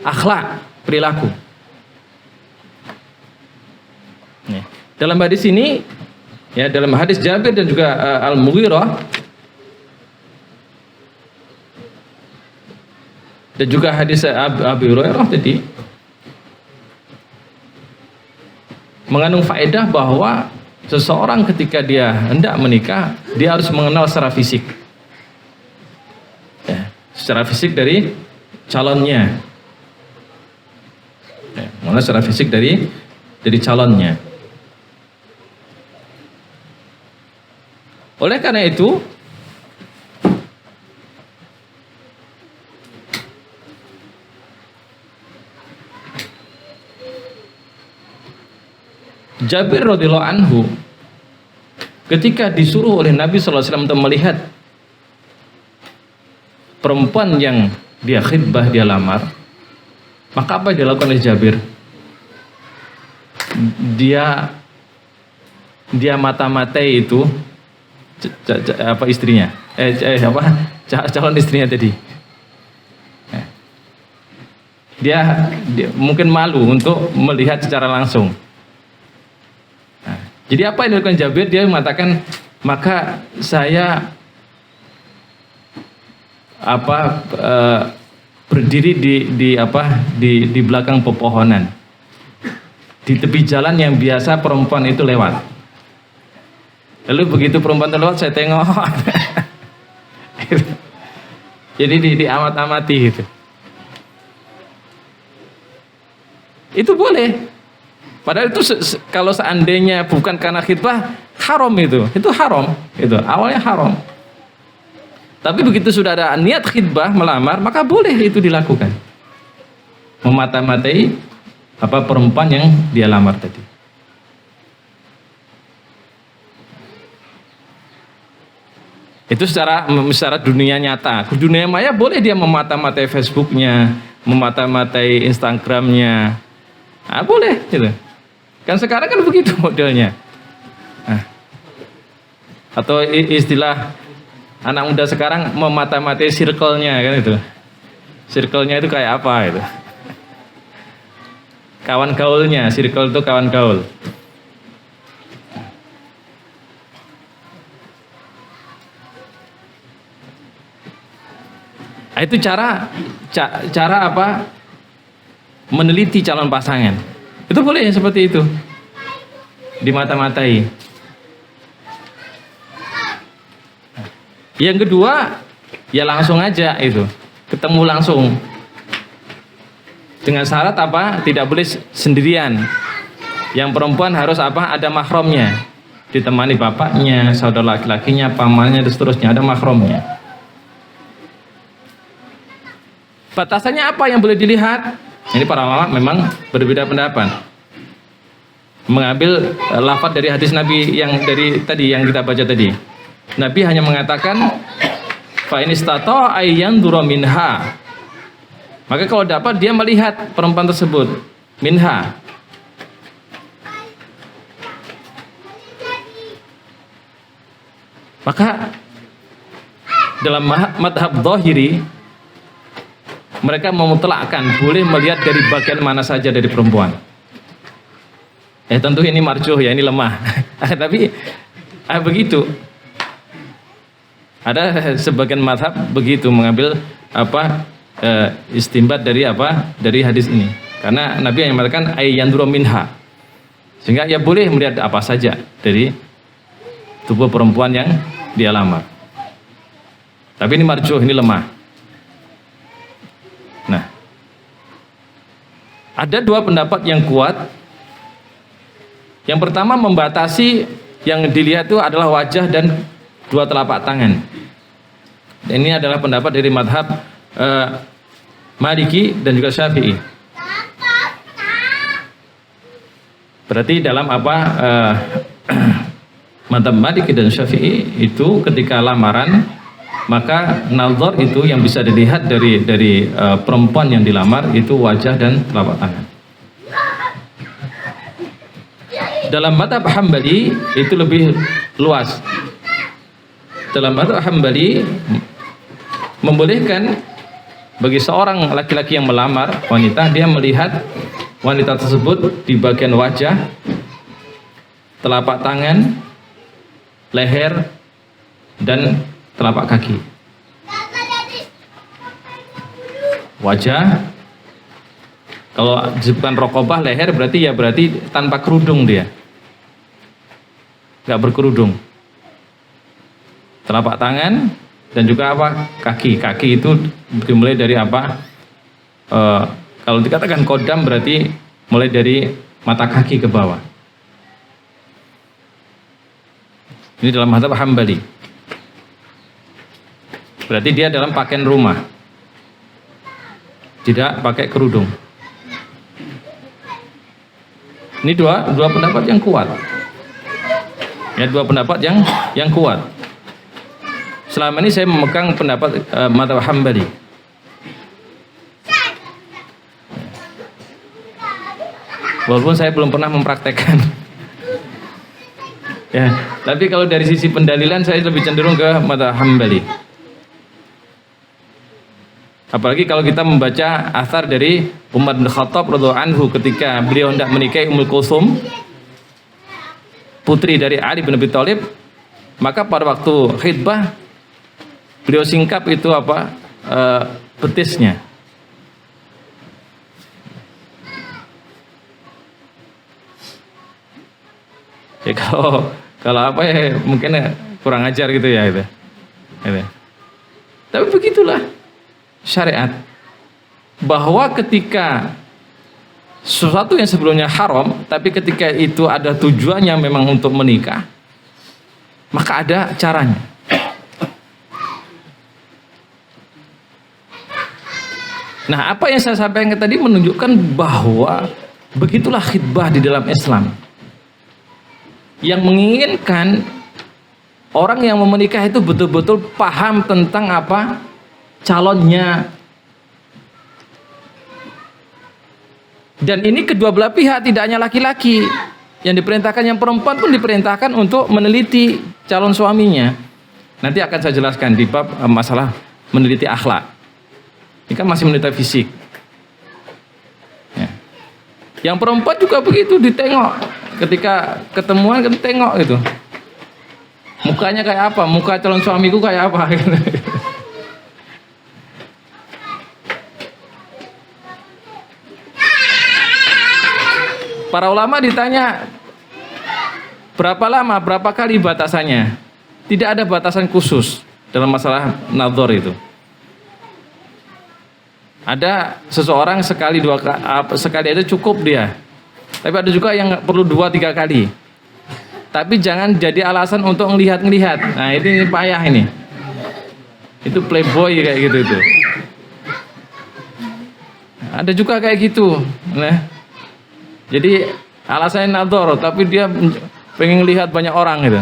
[SPEAKER 2] akhlak, perilaku. Dalam hadis ini, ya dalam hadis Jabir dan juga Al-Mughirah dan juga hadis Abu Hurairah tadi mengandung faedah bahwa seseorang ketika dia hendak menikah, dia harus mengenal secara fisik, ya, secara fisik dari calonnya, ya, mengenal secara fisik dari calonnya. Oleh karena itu, Jabir radhiyallahu anhu ketika disuruh oleh Nabi SAW untuk melihat perempuan yang dia khidbah, dia lamar, maka apa yang dilakukan oleh Jabir? Dia mata-matai itu apa istrinya, calon istrinya tadi. Dia mungkin malu untuk melihat secara langsung. Jadi apa yang dilakukan Jabir? Dia mengatakan, maka saya berdiri di belakang pepohonan, di tepi jalan yang biasa perempuan itu lewat. Lalu begitu perempuan itu lewat, saya tengok. Jadi diamat-amati gitu. Itu boleh. Padahal itu kalau seandainya bukan karena khitbah, haram itu haram, itu awalnya haram. Tapi begitu sudah ada niat khitbah melamar, maka boleh itu dilakukan. Memata-matai perempuan yang dia lamar tadi. Itu secara dunia nyata. Dunia maya boleh dia memata-matai Facebooknya, memata-matai Instagramnya, boleh gitu. Kan sekarang kan begitu modelnya. Atau istilah anak muda sekarang memata-matai circle-nya kan itu. Circle-nya itu kayak apa itu? Kawan gaulnya, circle itu kawan gaul. Itu cara apa? Meneliti calon pasangan. Itu boleh seperti itu. Dimata-matai. Yang kedua, ya langsung aja itu. Ketemu langsung. Dengan syarat apa? Tidak boleh sendirian. Yang perempuan harus apa? Ada mahramnya. Ditemani bapaknya, saudara laki-lakinya, pamannya dan seterusnya, ada mahramnya. Batasannya apa yang boleh dilihat? Ini para ulama memang berbeda pendapat. Mengambil lafaz dari hadis Nabi yang dari tadi yang kita baca tadi. Nabi hanya mengatakan fa in istata ayyan dura minha. Maka kalau dapat dia melihat perempuan tersebut minha. Maka dalam madhab zahiri mereka memutlakkan boleh melihat dari bagian mana saja dari perempuan. Tentu ini marjuh ya, ini lemah. Tapi begitu. Ada sebagian mazhab begitu mengambil istimbat dari dari hadis ini. Karena Nabi yang mengatakan ayyanduru minha. Sehingga ya boleh melihat apa saja dari tubuh perempuan yang dia lamar. Tapi ini marjuh, ini lemah. Nah, ada dua pendapat yang kuat. Yang pertama membatasi yang dilihat itu adalah wajah dan dua telapak tangan. Dan ini adalah pendapat dari madhab Maliki dan juga Syafi'i. Berarti dalam madhab Maliki dan Syafi'i itu ketika lamaran, maka nazar itu yang bisa dilihat dari perempuan yang dilamar itu wajah dan telapak tangan. Dalam madhab Hambali itu lebih luas. Dalam madhab Hambali membolehkan bagi seorang laki-laki yang melamar wanita, dia melihat wanita tersebut di bagian wajah, telapak tangan, leher, dan telapak kaki. Wajah, kalau disebutkan rokobah leher berarti tanpa kerudung dia, nggak berkerudung. Telapak tangan dan juga kaki. Kaki itu dimulai dari kalau dikatakan kodam berarti mulai dari mata kaki ke bawah. Ini dalam mazhab Hambali. Berarti dia dalam pakaian rumah, tidak pakai kerudung. Ini dua pendapat yang kuat. Ya, dua pendapat yang kuat. Selama ini saya memegang pendapat mazhab Hambali. Walaupun saya belum pernah mempraktekkan. Ya, tapi kalau dari sisi pendalilan saya lebih cenderung ke mazhab Hambali. Apalagi kalau kita membaca asar dari Umar bin Khattab radhiyallahu anhu ketika beliau hendak menikahi Ummul Kulsum, putri dari Ali bin Abi Thalib, maka pada waktu khitbah beliau singkap itu betisnya. Ya kalau mungkin kurang ajar gitu ya itu. Tapi begitulah syariat, bahwa ketika sesuatu yang sebelumnya haram, tapi ketika itu ada tujuannya memang untuk menikah, maka ada caranya. Nah, apa yang saya sampaikan tadi menunjukkan bahwa begitulah khitbah di dalam Islam, yang menginginkan orang yang mau menikah itu betul-betul paham tentang calonnya. Dan ini kedua belah pihak, tidak hanya laki-laki yang diperintahkan, yang perempuan pun diperintahkan untuk meneliti calon suaminya. Nanti akan saya jelaskan di bab masalah meneliti akhlak. Ini kan masih meneliti fisik ya. Yang perempuan juga begitu, ditengok ketika ketemuan, kan tengok itu mukanya kayak apa, muka calon suamiku kayak apa gitu. Para ulama ditanya berapa lama, berapa kali batasannya. Tidak ada batasan khusus dalam masalah nazar itu. Ada seseorang sekali aja cukup dia. Tapi ada juga yang perlu 2-3 kali. Tapi jangan jadi alasan untuk ngelihat-ngelihat. Nah, ini payah ini. Itu playboy kayak gitu itu. Ada juga kayak gitu. Nah, jadi alasannya nazar, tapi dia pengen lihat banyak orang gitu.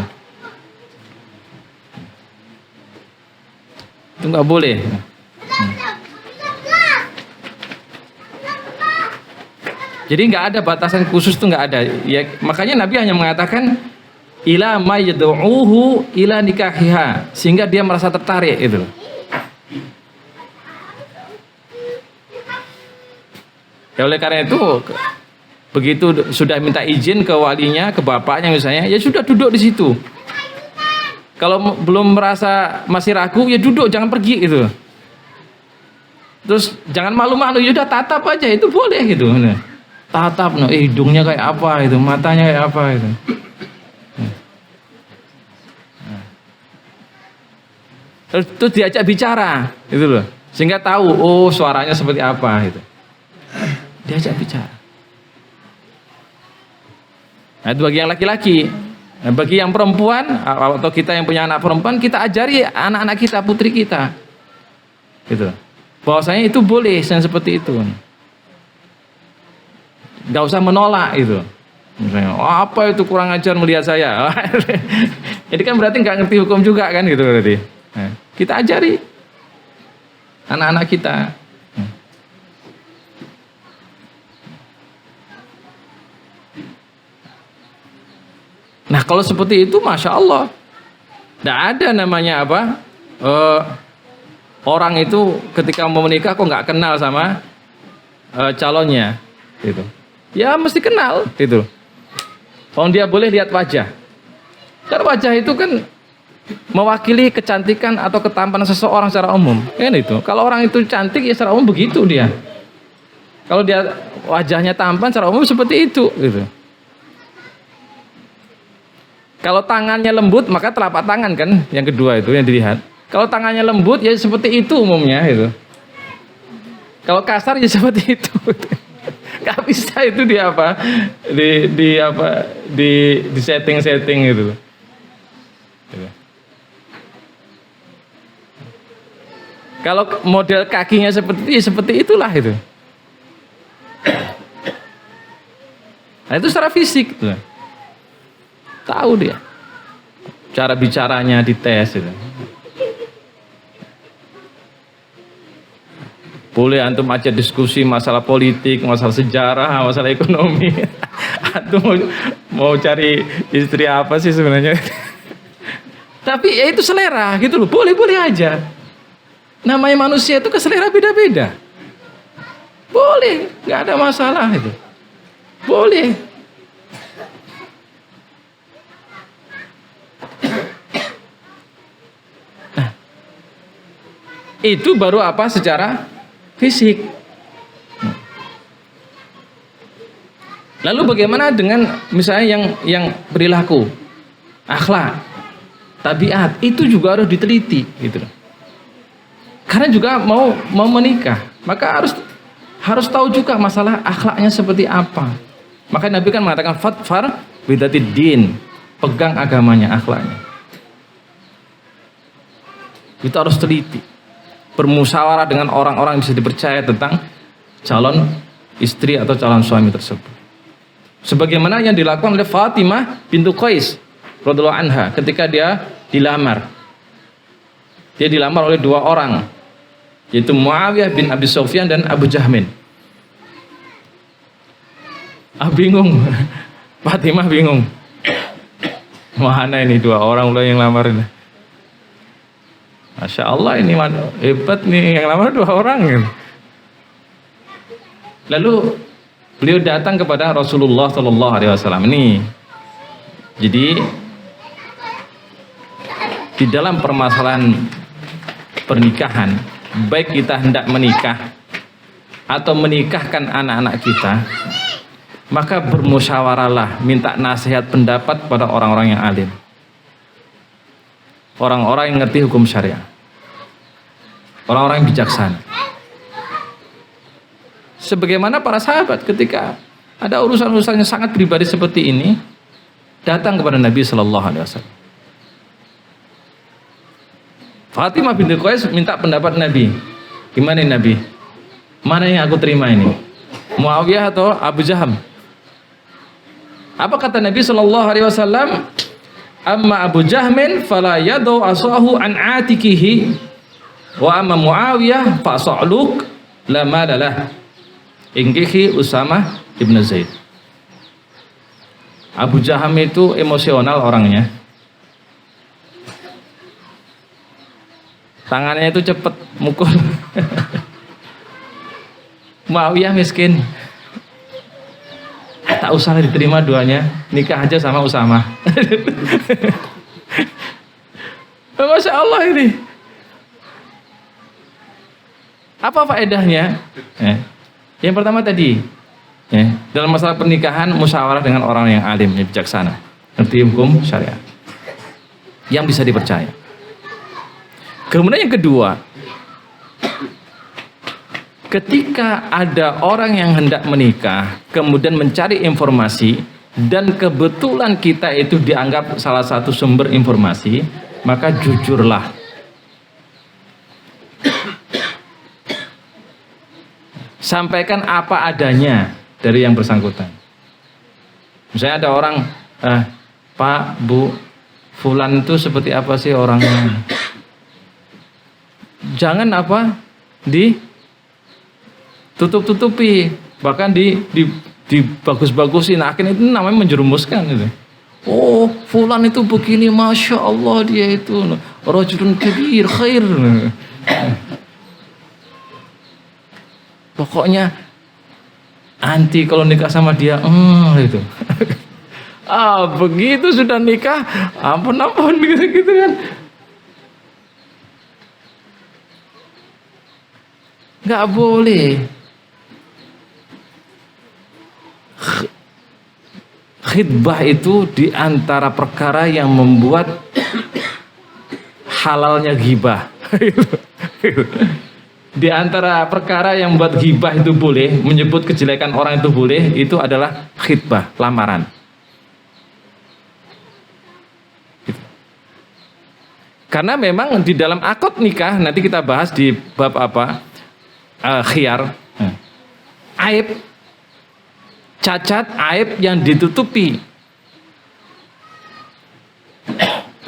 [SPEAKER 2] Itu nggak boleh. Jadi nggak ada batasan khusus, tuh nggak ada. Ya, makanya Nabi hanya mengatakan ila ma yad'uhu ila nikahiha, sehingga dia merasa tertarik itu. Ya oleh karena itu Begitu sudah minta izin ke walinya, ke bapaknya misalnya, ya sudah duduk di situ. Kalau belum merasa masih ragu, ya duduk, jangan pergi gitu. Terus jangan malu-malu, ya udah tatap aja, itu boleh gitu. Tatap, hidungnya kayak apa itu, matanya kayak apa itu. Terus diajak bicara, gitu loh, sehingga tahu, oh suaranya seperti apa gitu. Diajak bicara. Nah, itu bagi yang laki-laki. Nah, bagi yang perempuan atau kita yang punya anak perempuan, kita ajari anak-anak kita, putri kita, gitu. Bahwasanya itu boleh yang seperti itu. Nggak usah menolak itu. Misalnya, oh, apa itu kurang ajar melihat saya. Jadi kan berarti nggak ngerti hukum juga kan gitu berarti. Nah, kita ajari anak-anak kita. Nah kalau seperti itu, masya Allah, tidak ada namanya apa, orang itu ketika mau menikah kok nggak kenal sama calonnya, gitu. Ya mesti kenal, gitu. Kalau dia boleh lihat wajah, karena wajah itu kan mewakili kecantikan atau ketampanan seseorang secara umum, kan itu. Kalau orang itu cantik, ya secara umum begitu dia. Kalau dia wajahnya tampan, secara umum seperti itu, gitu. Kalau tangannya lembut, maka telapak tangan kan yang kedua itu yang dilihat. Kalau tangannya lembut, ya seperti itu umumnya itu. Kalau kasar, ya seperti itu. Gak bisa itu di apa, di setting gitu. Kalau model kakinya seperti itulah itu. Nah itu secara fisik tuh. Tahu dia. Cara bicaranya dites itu. Boleh antum aja diskusi masalah politik, masalah sejarah, masalah ekonomi. Antum mau cari istri apa sih sebenarnya? Tapi ya itu selera gitu loh. Boleh-boleh aja. Namanya manusia itu keselera beda-beda. Boleh, nggak ada masalah itu. Boleh. Nah, itu baru apa secara fisik. Lalu bagaimana dengan misalnya yang perilaku, akhlak, tabiat, itu juga harus diteliti gitu loh. Karena juga mau menikah, maka harus tahu juga masalah akhlaknya seperti apa. Maka Nabi kan mengatakan fatfar bidatid din, pegang agamanya, akhlaknya. Itu harus teliti. Bermusyawarah dengan orang-orang yang bisa dipercaya tentang calon istri atau calon suami tersebut. Sebagaimana yang dilakukan oleh Fatimah bintu Qais radhiyallahu anha ketika dia dilamar. Dia dilamar oleh dua orang, yaitu Muawiyah bin Abi Sufyan dan Abu Jahmin. Bingung. Fatimah bingung. Mana ini dua orang mulai yang lamar ini? Masya Allah, ini hebat nih, yang lamar dua orang. Lalu beliau datang kepada Rasulullah Sallallahu Alaihi Wasallam ini. Jadi di dalam permasalahan pernikahan, baik kita hendak menikah atau menikahkan anak-anak kita, maka bermusyawarahlah, minta nasihat pendapat pada orang-orang yang alim, orang-orang yang ngerti hukum syariah, orang-orang yang bijaksana. Sebagaimana para sahabat ketika ada urusan-urusan yang sangat pribadi seperti ini, datang kepada Nabi Sallallahu Alaihi Wasallam. Fatimah binti Qais minta pendapat Nabi. Gimana Nabi? Mana yang aku terima ini? Muawiyah atau Abu Jaham? Apa kata Nabi Sallallahu Alaihi Wasallam? Amma Abu Jahmin fala yadu asahu an atikihi wa amma Muawiyah fa sa'luk la malalah. Ingkihi Usamah ibn Zaid. Abu Jaham itu emosional orangnya. Tangannya itu cepat mukul. Muawiyah miskin. nggak usah diterima duanya, nikah aja sama Usama. Masya Allah ini. Apa faedahnya? Yang pertama tadi, dalam masalah pernikahan musyawarah dengan orang yang alim, yang bijaksana, ngerti hukum syariat, yang bisa dipercaya. Kemudian yang kedua, ketika ada orang yang hendak menikah, kemudian mencari informasi, dan kebetulan kita itu dianggap salah satu sumber informasi, maka jujurlah. Sampaikan apa adanya dari yang bersangkutan. Misalnya ada orang, Pak, Bu, Fulan itu seperti apa sih orangnya? Jangan ditutup-tutupi, bahkan dibagus-bagusin. Akhirnya itu namanya menjerumuskan itu. Oh, Fulan itu begini, Masya Allah dia itu rajulun kabir, khair. Pokoknya anti kalau nikah sama dia, gitu. Begitu sudah nikah, ampun gitu kan. Nggak boleh. Khitbah itu diantara perkara yang membuat halalnya ghibah. Di antara perkara yang membuat ghibah itu boleh, menyebut kejelekan orang itu boleh, itu adalah khitbah, lamaran. Karena memang di dalam akad nikah, nanti kita bahas di bab khiyar, aib, cacat, aib yang ditutupi.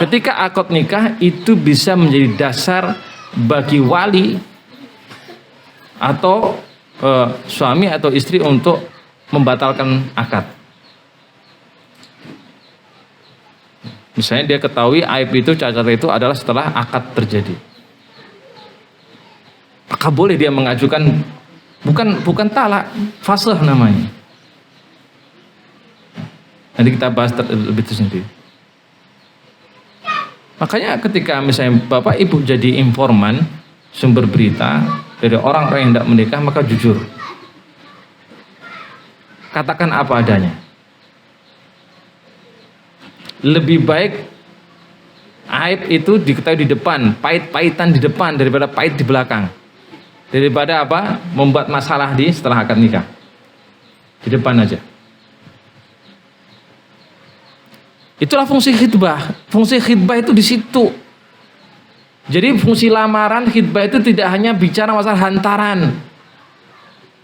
[SPEAKER 2] Ketika akad nikah itu bisa menjadi dasar bagi wali atau suami atau istri untuk membatalkan akad. Misalnya dia ketahui aib itu, cacat itu adalah setelah akad terjadi, maka boleh dia mengajukan bukan talak, fasakh namanya. Nanti kita bahas lebih tersendiri. Makanya ketika misalnya bapak ibu jadi informan, sumber berita dari orang-orang yang tidak menikah, maka jujur. Katakan apa adanya. Lebih baik aib itu diketahui di depan, pahit-pahitan di depan daripada pahit di belakang. Daripada membuat masalah setelah akad nikah. Di depan aja. Itulah fungsi khitbah. Fungsi khitbah itu di situ. Jadi fungsi lamaran khitbah itu tidak hanya bicara masalah hantaran.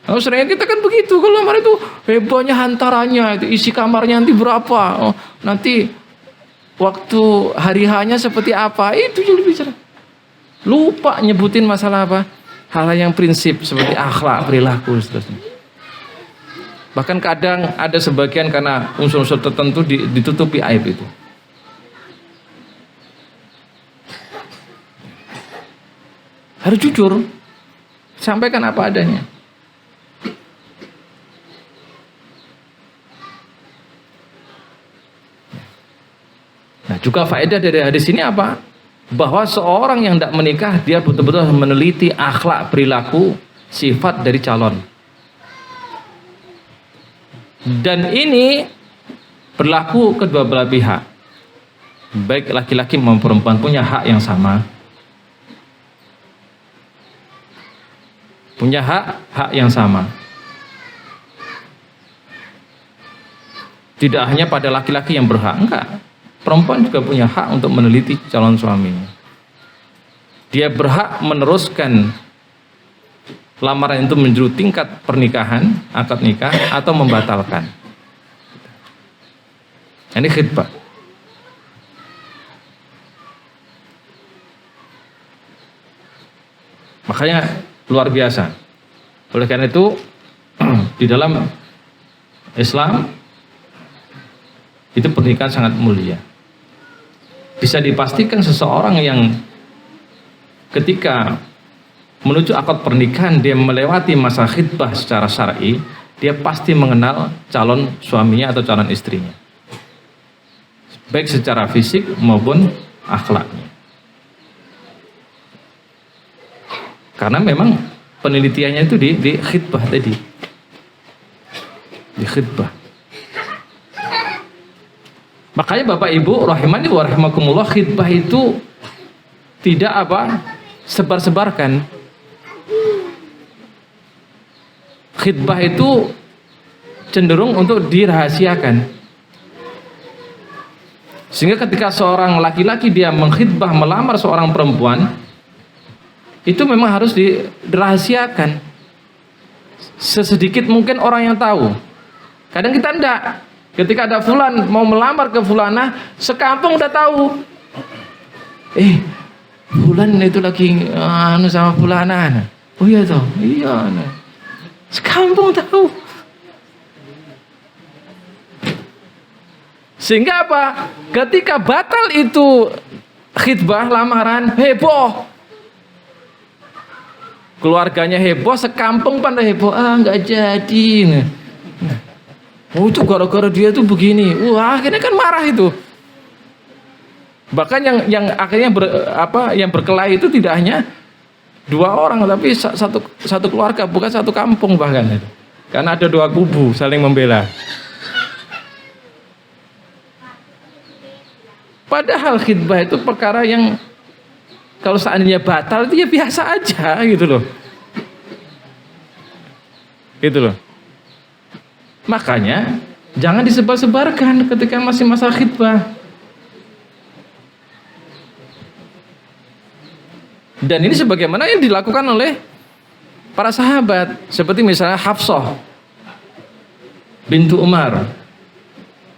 [SPEAKER 2] Seringnya kita kan begitu, kalau lamaran itu hebatnya hantarannya, itu isi kamarnya nanti berapa, nanti waktu hari hanya seperti apa, itu yang bicara. Lupa nyebutin masalah hal-hal yang prinsip seperti akhlak, perilaku, seterusnya. Bahkan kadang ada sebagian karena unsur-unsur tertentu ditutupi aib itu. Harus jujur, sampaikan apa adanya. Nah, juga faedah dari hadis ini apa? Bahwa seorang yang tidak menikah, dia betul-betul meneliti akhlak, perilaku, sifat dari calon. Dan ini berlaku kedua belah pihak. Baik laki-laki maupun perempuan punya hak yang sama. Punya hak yang sama. Tidak hanya pada laki-laki yang berhak, enggak. Perempuan juga punya hak untuk meneliti calon suaminya. Dia berhak meneruskan lamaran itu menuju tingkat pernikahan, akad nikah, atau membatalkan. Ini khitbah. Makanya luar biasa. Oleh karena itu di dalam Islam itu pernikahan sangat mulia. Bisa dipastikan seseorang yang ketika menuju akad pernikahan dia melewati masa khitbah secara syar'i, dia pasti mengenal calon suaminya atau calon istrinya, baik secara fisik maupun akhlaknya. Karena memang penelitiannya itu di khitbah tadi, di khitbah. Makanya Bapak Ibu rahimani wa rahimakumullah, khitbah itu tidak sebar-sebarkan. Khitbah itu cenderung untuk dirahasiakan. Sehingga ketika seorang laki-laki dia mengkhitbah melamar seorang perempuan, itu memang harus dirahasiakan. Sesedikit mungkin orang yang tahu. Kadang kita enggak. Ketika ada fulan mau melamar ke fulanah, sekampung udah tahu. Fulan itu lagi sama fulanah. Oh iya toh, iya. Sekampung tahu. Sehingga apa? Ketika batal itu khitbah lamaran, heboh. Keluarganya heboh, sekampung pada heboh. Nggak jadi. Oh itu gara-gara dia tuh begini. Wah akhirnya kan marah itu. Bahkan yang akhirnya yang berkelahi itu tidak hanya 2 orang, tapi satu keluarga, bukan satu kampung bahkan. Karena ada 2 kubu saling membela. Padahal khitbah itu perkara yang kalau seandainya batal itu ya biasa aja gitu loh. Gitu loh. Makanya jangan disebar-sebarkan ketika masih masa khitbah. Dan ini sebagaimana yang dilakukan oleh para sahabat, seperti misalnya Hafsah bintu Umar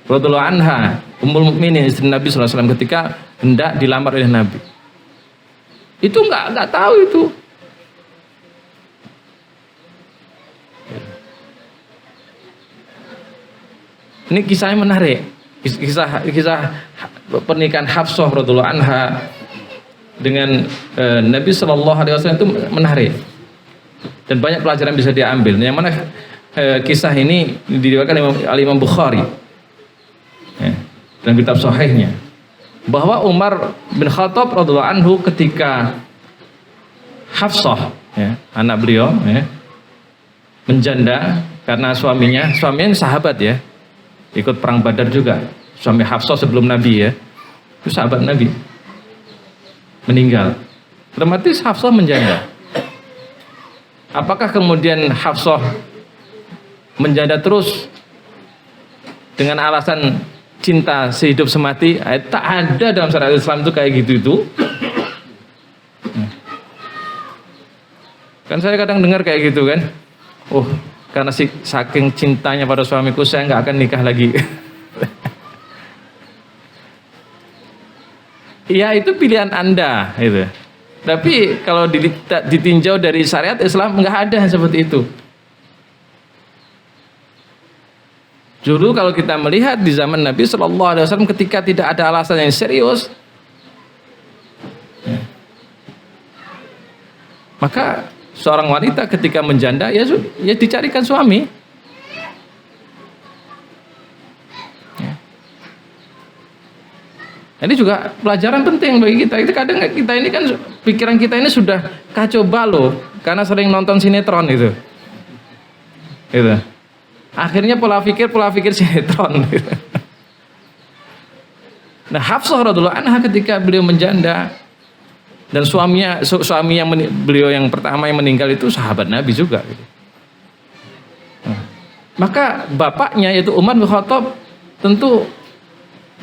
[SPEAKER 2] radhiyallahu anha, Ummul Mukminin istri Nabi sallallahu alaihi wasallam, ketika hendak dilamar oleh Nabi. Itu enggak tahu itu. Ini kisahnya menarik. Kisah pernikahan Hafsah radhiyallahu anha dengan Nabi Shallallahu Alaihi Wasallam itu menarik dan banyak pelajaran bisa diambil. Yang mana kisah ini diriwayatkan oleh Imam Bukhari dalam kitab Sahihnya, bahwa Umar bin Khattab radhiyallahu anhu ketika Hafsah anak beliau menjanda karena suaminya sahabat ikut perang Badar juga. Suami Hafsah sebelum Nabi itu sahabat Nabi, meninggal. Otomatis Hafsah menjanda. Apakah kemudian Hafsah menjanda terus dengan alasan cinta sehidup semati? Tak ada dalam syariat Islam itu kayak gitu itu. Kan saya kadang dengar kayak gitu kan. Oh, karena saking cintanya pada suamiku saya nggak akan nikah lagi. Ya itu pilihan Anda itu. Tapi kalau ditinjau dari syariat Islam nggak ada seperti itu. Dulu kalau kita melihat di zaman Nabi Shallallahu Alaihi Wasallam ketika tidak ada alasan yang serius, maka seorang wanita ketika menjanda ya dicarikan suami. Ini juga pelajaran penting bagi kita. Itu kadang kita ini kan pikiran kita ini sudah kacau balau karena sering nonton sinetron itu. Gitu. Akhirnya pola pikir sinetron. Gitu. Nah, Hafsah radhiyallahu anha ketika beliau menjanda dan suami yang beliau yang pertama yang meninggal itu sahabat Nabi juga. Gitu. Nah, maka bapaknya yaitu Umar bin Khattab tentu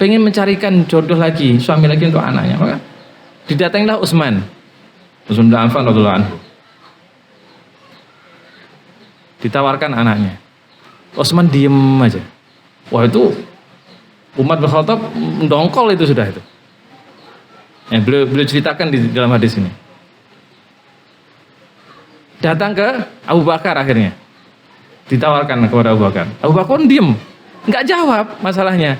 [SPEAKER 2] pengen mencarikan jodoh lagi, suami lagi untuk anaknya. Maka didatangilah Utsman bin Affan radhiyallahu anhu. Ditawarkan anaknya. Utsman diem aja. Wah itu Umar bin Khattab mendongkol itu sudah itu. Beliau ceritakan di dalam hadis ini. Datang ke Abu Bakar akhirnya. Ditawarkan kepada Abu Bakar. Abu Bakar diem, nggak jawab masalahnya.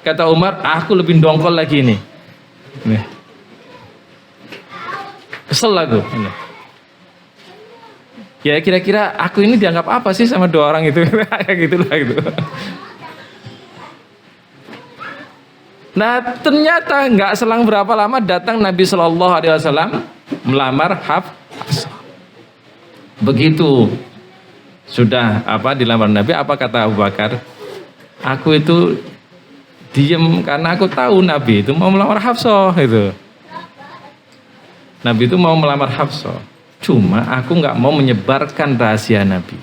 [SPEAKER 2] Kata Umar, aku lebih dongkol lagi ini. Kesel aku. Ya kira-kira aku ini dianggap apa sih sama dua orang itu? Kayak gitulah gitu. Nah ternyata nggak selang berapa lama datang Nabi Shallallahu Alaihi Wasallam melamar Hafsah. Begitu sudah dilamar Nabi, apa kata Abu Bakar? Aku itu diem karena aku tahu Nabi itu mau melamar Hafsah itu. Nabi itu mau melamar Hafsah. Cuma aku nggak mau menyebarkan rahasia Nabi.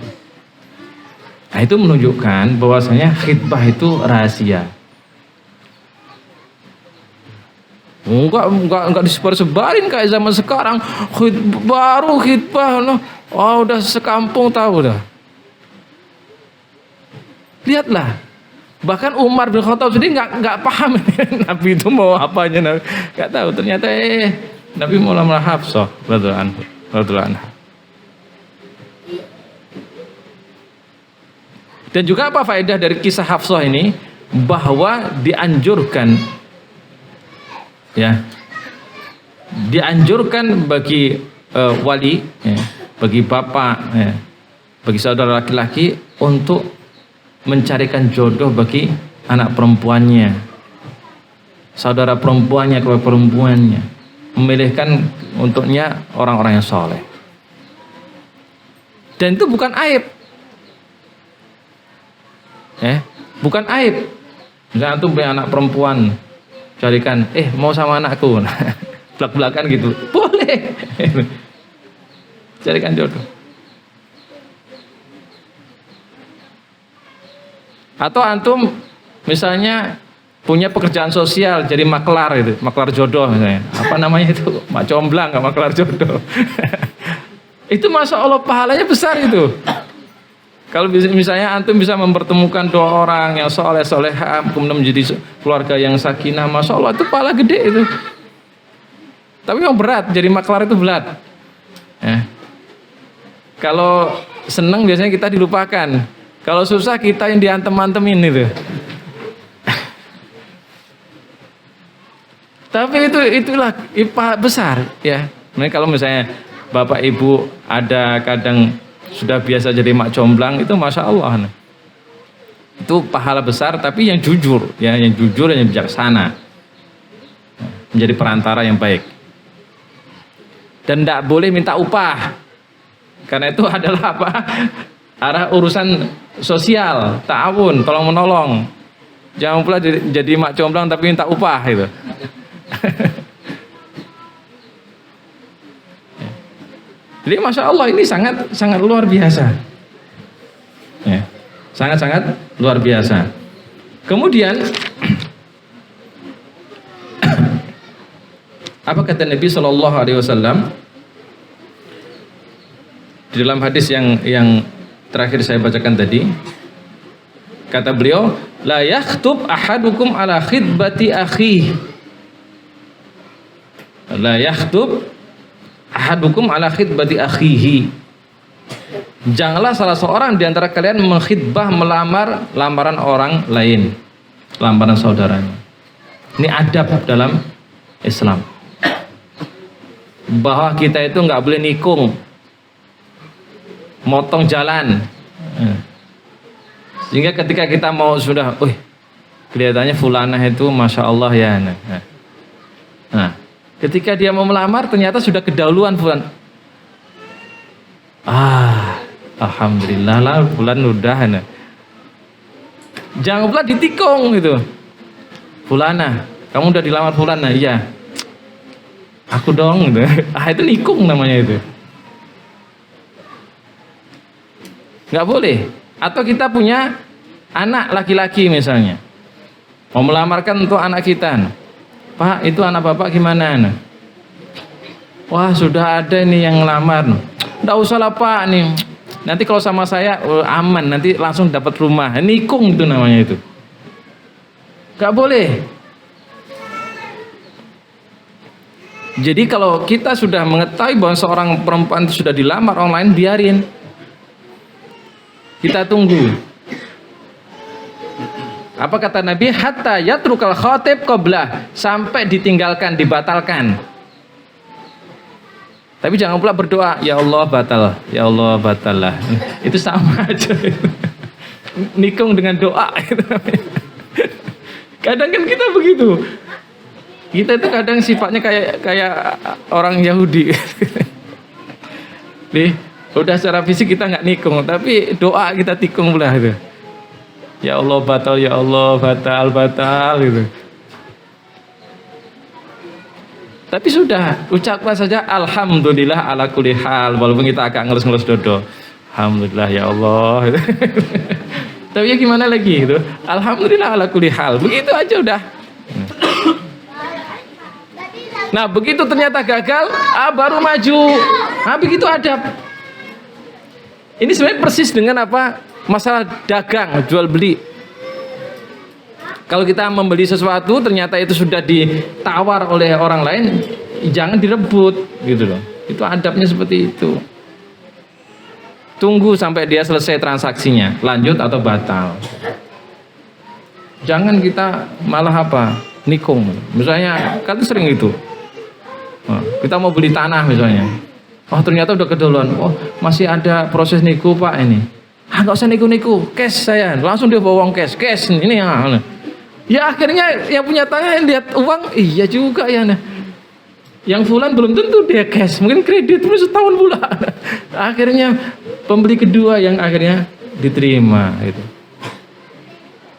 [SPEAKER 2] Nah itu menunjukkan bahwasanya khitbah itu rahasia. Enggak disebar-sebarin kayak zaman sekarang. Baru khitbah loh. Oh udah sekampung tahu dah. Lihatlah. Bahkan Umar bin Khattab sendiri nggak paham Nabi itu mau apanya, nggak tahu. Ternyata Nabi mau lamar Hafsah radhiyallahu anha. Dan juga apa faedah dari kisah Hafsah ini? Bahwa dianjurkan bagi wali, bagi bapak, bagi saudara laki-laki untuk mencarikan jodoh bagi anak perempuannya, saudara perempuannya, keluarga perempuannya, memilihkan untuknya orang-orang yang soleh. Dan itu bukan aib, bukan aib. Misalnya antum punya anak perempuan, carikan, mau sama anakku, belak-belakan gitu, boleh. Carikan jodoh. Atau antum misalnya punya pekerjaan sosial jadi maklar itu, maklar jodoh misalnya. Apa namanya itu? Mak comblang, nggak maklar jodoh. Itu masya Allah pahalanya besar itu. Kalau misalnya antum bisa mempertemukan dua orang yang soleh-solehah, kemudian menjadi keluarga yang sakinah, masya Allah itu pahala gede itu. Tapi yang berat, jadi maklar itu berat. Kalau seneng biasanya kita dilupakan. Kalau susah kita yang diantem-antemin itu. Tapi itulah pahala besar ya. Nah, kalau misalnya bapak ibu ada kadang sudah biasa jadi mak comblang, itu masya Allah. Itu pahala besar, tapi yang jujur, yang jujur dan yang bijaksana, menjadi perantara yang baik. Dan tidak boleh minta upah, karena itu adalah arah urusan sosial, ta'awun, tolong menolong. Jangan pula jadi mak comblang tapi minta upah itu. Jadi masya Allah ini sangat luar biasa, sangat luar biasa. Kemudian apa kata Nabi Shallallahu Alaihi Wasallam di dalam hadis yang terakhir saya bacakan tadi? Kata beliau, la yakhtub ahadukum ala khidbati akhihi. La yakhtub ahadukum ala khidbati akhihi. Janganlah salah seorang di antara kalian mengkhidbah, melamar lamaran orang lain, lamaran saudaranya. Ini adab dalam Islam. Bahwa kita itu nggak boleh nikung, motong jalan. Sehingga ketika kita mau sudah, kelihatannya fulanah itu masya Allah ya. Nah, ketika dia mau melamar ternyata sudah kedahuluan fulan. Alhamdulillah lah fulan udah. Jangan pula ditikung gitu. Fulanah, kamu udah dilamar fulanah? Iya. Aku dong gitu. Itu nikung namanya itu. Nggak boleh. Atau kita punya anak laki-laki misalnya, mau melamarkan untuk anak kita. Pak, itu anak bapak gimana? Wah, sudah ada nih yang ngelamar. Nggak usah lah Pak nih. Nanti kalau sama saya aman, nanti langsung dapat rumah. Nikung itu namanya itu. Nggak boleh. Jadi kalau kita sudah mengetahui bahwa seorang perempuan itu sudah dilamar online, biarin. Kita tunggu. Apa kata Nabi? Hatta yatrukal khatib qablah, sampai ditinggalkan, dibatalkan. Tapi jangan pula berdoa, ya Allah batal, ya Allah batal lah. Itu sama aja. Nikung dengan doa. Kadang kan kita begitu. Kita itu kadang sifatnya kayak orang Yahudi. Nih, udah secara fisik kita nggak nikung, tapi doa kita tikung pula itu. Ya Allah batal, ya Allah batal gitu. Tapi sudah, ucapkan saja alhamdulillah ala kulli hal, walaupun kita agak ngelus-ngelus dodo. Alhamdulillah ya Allah. Tapi ya gimana lagi gitu? Alhamdulillah ala kulli hal. Begitu aja udah. Nah, begitu ternyata gagal, baru maju. Begitu adab. Ini sebenarnya persis dengan apa? Masalah dagang, jual beli. Kalau kita membeli sesuatu ternyata itu sudah ditawar oleh orang lain, jangan direbut gitu loh. Itu adabnya seperti itu. Tunggu sampai dia selesai transaksinya, lanjut atau batal. Jangan kita malah apa? Nikung. Misalnya kan sering itu. Kita mau beli tanah misalnya. Oh ternyata udah keduluan. Oh masih ada proses niku Pak ini. Nggak usah niku-niku, cash saya. Langsung dia bawa uang cash ini yang. Ya akhirnya yang punya tanah lihat uang, iya juga ya. Nah. Yang fulan belum tentu dia cash, mungkin kredit terus setahun pula. Akhirnya pembeli kedua yang akhirnya diterima gitu.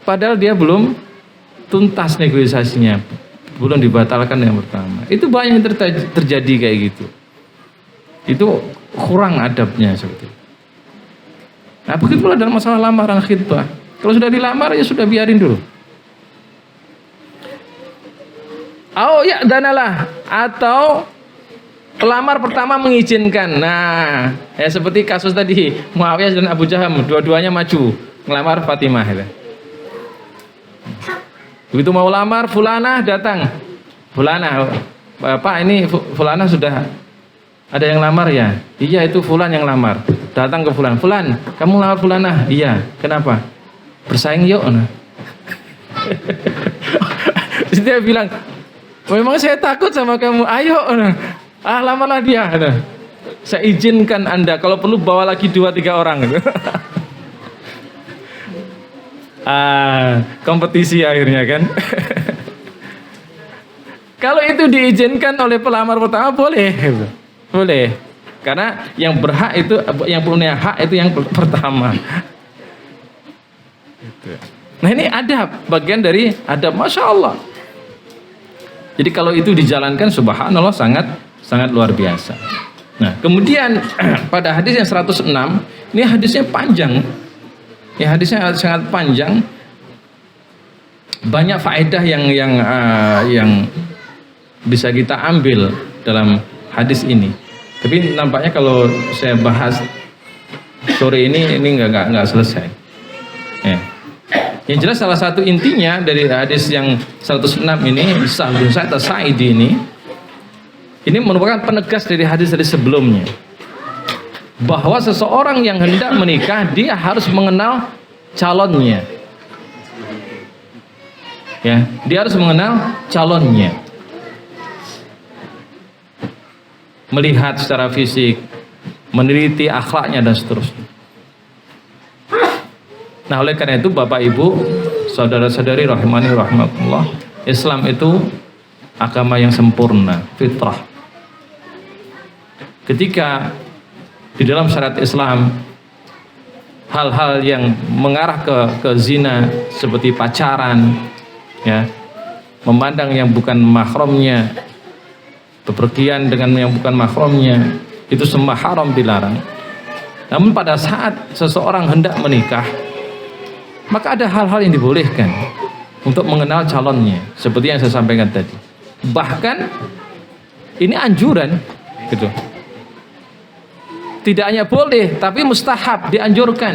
[SPEAKER 2] Padahal dia belum tuntas negosiasinya, belum dibatalkan yang pertama. Itu banyak yang terjadi kayak gitu. Itu kurang adabnya seperti itu. Nah begitu pula dalam masalah lamaran khitbah. Kalau sudah dilamar ya sudah biarin dulu. Ya danalah, atau pelamar pertama mengizinkan. Nah, ya seperti kasus tadi Muawiyah dan Abu Jaham, dua-duanya maju ngelamar Fatimah. Ya. Begitu mau lamar, fulanah datang. Fulanah, Pak ini fulanah sudah ada yang lamar ya? Iya itu fulan yang lamar. Datang ke fulan, fulan, kamu lamar fulanah? Iya. Kenapa? Bersaing yuk. Nah. Dia bilang, memang saya takut sama kamu. Ayo, lamarlah dia. Saya izinkan Anda. Kalau perlu bawa lagi 2-3 orang. Kompetisi akhirnya kan. Kalau itu diizinkan oleh pelamar pertama boleh. Karena yang berhak itu, yang punya hak itu yang pertama. Nah ini adab, bagian dari adab, Masya Allah. Jadi kalau itu dijalankan, subhanallah sangat luar biasa. Nah kemudian pada hadis yang 106, ini hadisnya panjang. Ya hadisnya sangat panjang. Banyak faedah yang bisa kita ambil dalam hadis ini. Tapi nampaknya kalau saya bahas sore ini nggak selesai. Ya. Yang jelas salah satu intinya dari hadis yang 106 ini, Sa'd bin Sa'id As-Sa'idi ini merupakan penegas dari hadis sebelumnya, bahwa seseorang yang hendak menikah dia harus mengenal calonnya. Ya, dia harus mengenal calonnya. Melihat secara fisik, meneliti akhlaknya dan seterusnya. Nah oleh karena itu Bapak Ibu, saudara-saudari rahimani rahimakumullah, Islam itu agama yang sempurna, fitrah. Ketika di dalam syariat Islam hal-hal yang mengarah ke zina seperti pacaran, ya, memandang yang bukan mahramnya, bepergian dengan yang bukan mahramnya, itu semua haram, dilarang. Namun pada saat seseorang hendak menikah, maka ada hal-hal yang dibolehkan untuk mengenal calonnya, seperti yang saya sampaikan tadi. Bahkan ini anjuran, gitu. Tidak hanya boleh, tapi mustahab, dianjurkan.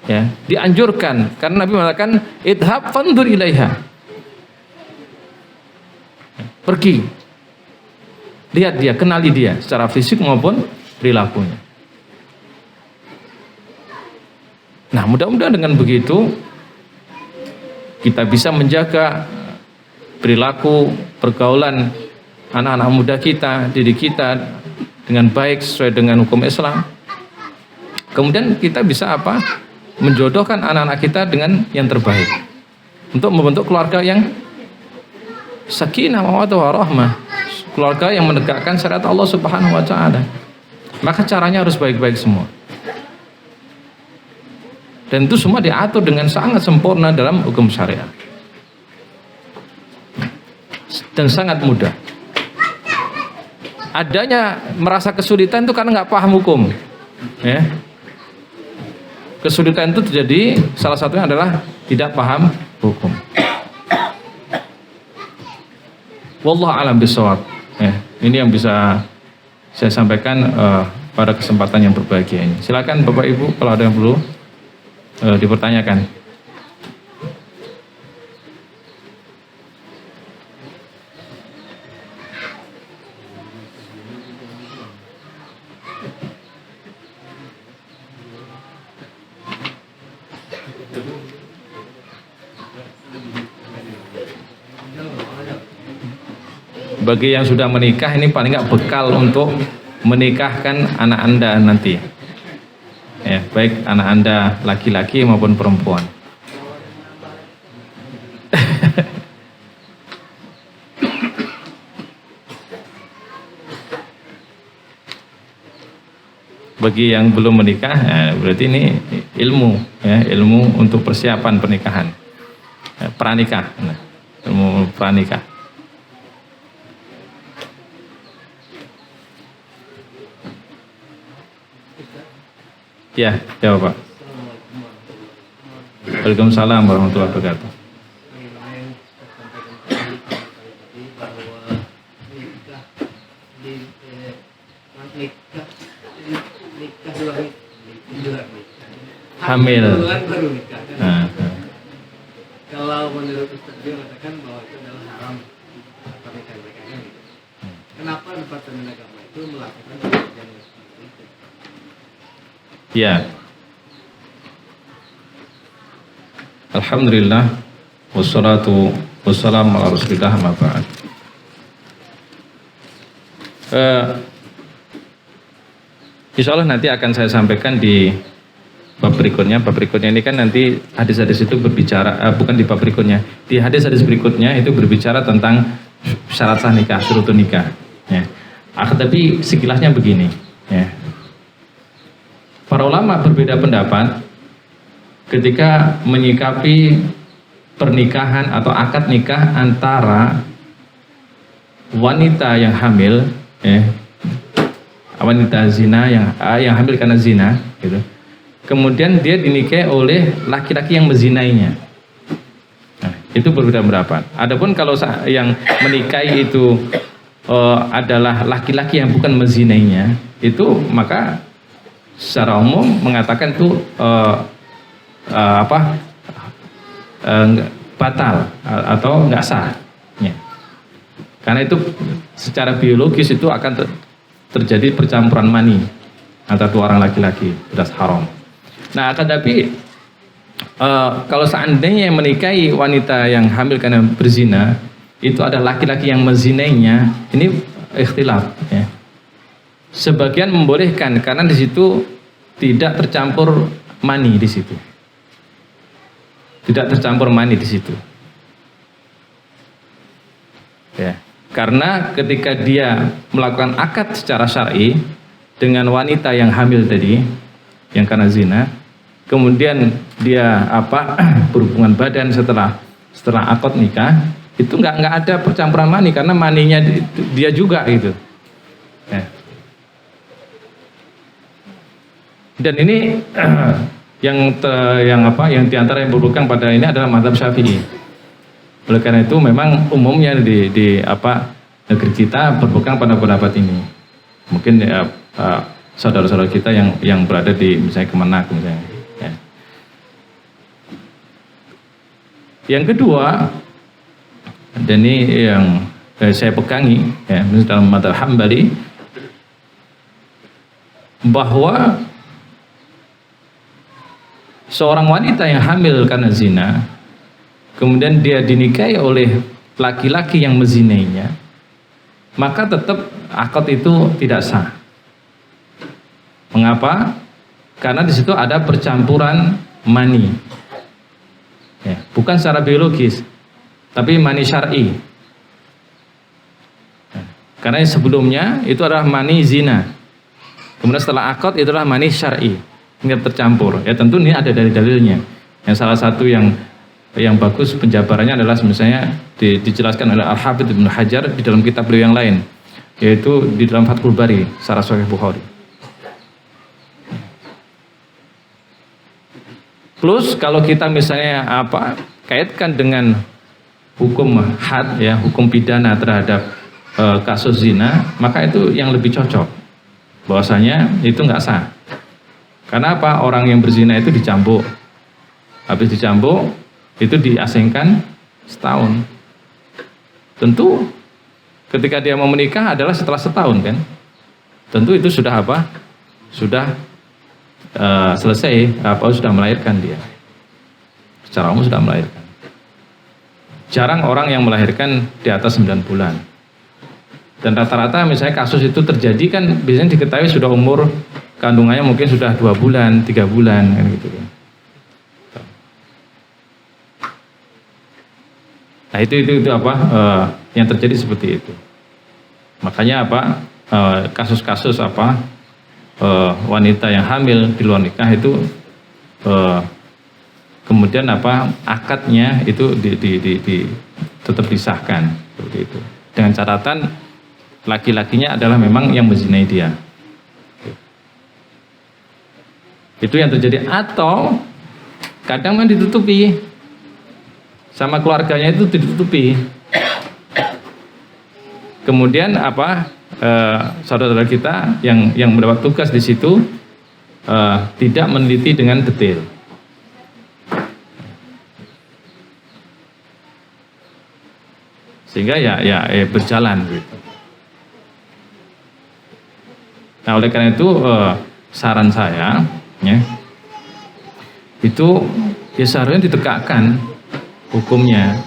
[SPEAKER 2] Ya, dianjurkan karena Nabi mengatakan idhab fandur ilaiha. Pergi, lihat dia, kenali dia secara fisik maupun perilakunya. Nah mudah-mudahan dengan begitu kita bisa menjaga perilaku, pergaulan anak-anak muda kita, didik kita dengan baik sesuai dengan hukum Islam. Kemudian kita bisa apa? Menjodohkan anak-anak kita dengan yang terbaik untuk membentuk keluarga yang sakinah mawaddah warahmah, keluarga yang menegakkan syariat Allah Subhanahu wa taala. Maka caranya harus baik-baik semua. Dan itu semua diatur dengan sangat sempurna dalam hukum syariat. Dan sangat mudah. Adanya merasa kesulitan itu karena nggak paham hukum. Ya. Kesulitan itu terjadi salah satunya adalah tidak paham hukum. Wallahu a'lam bishawab. Ini yang bisa saya sampaikan pada kesempatan yang berbahagia ini. Silakan Bapak Ibu kalau ada yang perlu dipertanyakan. Bagi yang sudah menikah ini paling nggak bekal untuk menikahkan anak Anda nanti. Ya, baik anak Anda laki-laki maupun perempuan. Bagi yang belum menikah, ya, berarti ini ilmu, ya, ilmu untuk persiapan pernikahan, ya, pranikah, nah, ilmu pranikah. Ya, jawab Pak. Waalaikumsalam warahmatullahi wabarakatuh. Hamil. Nah.
[SPEAKER 3] Kalau menurut Ustaz dia mengatakan bahwa itu adalah haram pernikahan mereka gitu. Kenapa Departemen Agama itu melakukan pekerjaan seperti itu?
[SPEAKER 2] Ya. Alhamdulillah wassalatu wassalamu ala Rasulillah amma ba'd. Insyaallah nanti akan saya sampaikan di bab berikutnya. Bab berikutnya ini kan nanti hadis-hadis itu berbicara, bukan di bab berikutnya. Di hadis-hadis berikutnya itu berbicara tentang syarat sah nikah, syurutun nikah. Ya. Tapi sekilasnya begini. Ya. Para ulama berbeda pendapat ketika menyikapi pernikahan atau akad nikah antara wanita yang hamil, ya, wanita zina yang hamil karena zina, gitu. Kemudian dia dinikahi oleh laki-laki yang menzinainya. Nah, itu berbeda pendapat. Adapun kalau yang menikahi itu adalah laki-laki yang bukan menzinainya, itu maka secara umum mengatakan itu batal atau nggak sah, ya. Karena itu secara biologis itu akan terjadi percampuran mani antara dua orang laki-laki, sudah haram. Nah, tetapi kalau seandainya yang menikahi wanita yang hamil karena berzina itu ada laki-laki yang menzinainya, ini ikhtilaf, ya. Sebagian membolehkan karena di situ tidak tercampur mani di situ. Tidak tercampur mani di situ. Ya, karena ketika dia melakukan akad secara syar'i dengan wanita yang hamil tadi, yang karena zina, kemudian dia berhubungan badan setelah akad nikah, itu nggak ada percampuran mani karena maninya dia juga gitu. Ya. Dan ini yang diantara yang berpegang pada ini adalah mazhab Syafi'i. Oleh karena itu memang umumnya di negeri kita berpegang pada pendapat ini. Mungkin saudara-saudara kita yang berada di misalnya Kemenak misalnya. Ya. Yang kedua, dan ini yang saya pegangi, ya, misalnya dalam mazhab Hambali, bahwa seorang wanita yang hamil karena zina, kemudian dia dinikahi oleh laki-laki yang menzinainya, maka tetap akad itu tidak sah. Mengapa? Karena di situ ada percampuran mani, ya, bukan secara biologis, tapi mani syar'i. Karena sebelumnya itu adalah mani zina, kemudian setelah akad itu adalah mani syar'i, nggak tercampur. Ya tentu ini ada dari dalilnya. Yang salah satu yang bagus penjabarannya adalah misalnya dijelaskan oleh Al-Hafidz Ibnu Hajar di dalam kitab beliau yang lain, yaitu di dalam Fathul Bari, Syarah Sahih Bukhari. Plus kalau kita misalnya kaitkan dengan hukum had, ya, hukum pidana terhadap kasus zina, maka itu yang lebih cocok. Bahwasanya itu nggak sah. Karena apa? Orang yang berzina itu dicambuk. Habis dicambuk itu diasingkan setahun. Tentu ketika dia mau menikah adalah setelah setahun kan. Tentu itu sudah apa? Sudah selesai, sudah melahirkan dia. Secara umum sudah melahirkan. Jarang orang yang melahirkan di atas 9 bulan. Dan rata-rata misalnya kasus itu terjadi kan biasanya diketahui sudah umur kandungannya mungkin sudah 2 bulan, 3 bulan kan gitu kan. Nah itu yang terjadi seperti itu. Makanya kasus-kasus wanita yang hamil di luar nikah itu kemudian akadnya itu tetap disahkan seperti itu, dengan catatan laki-lakinya adalah memang yang menzinai dia. Itu yang terjadi. Atau kadang kan ditutupi sama keluarganya, itu ditutupi. Kemudian saudara-saudara kita yang mendapat tugas di situ tidak meneliti dengan detail. Sehingga ya berjalan gitu. Nah, oleh karena itu saran saya ya, itu ya seharusnya ditegakkan hukumnya.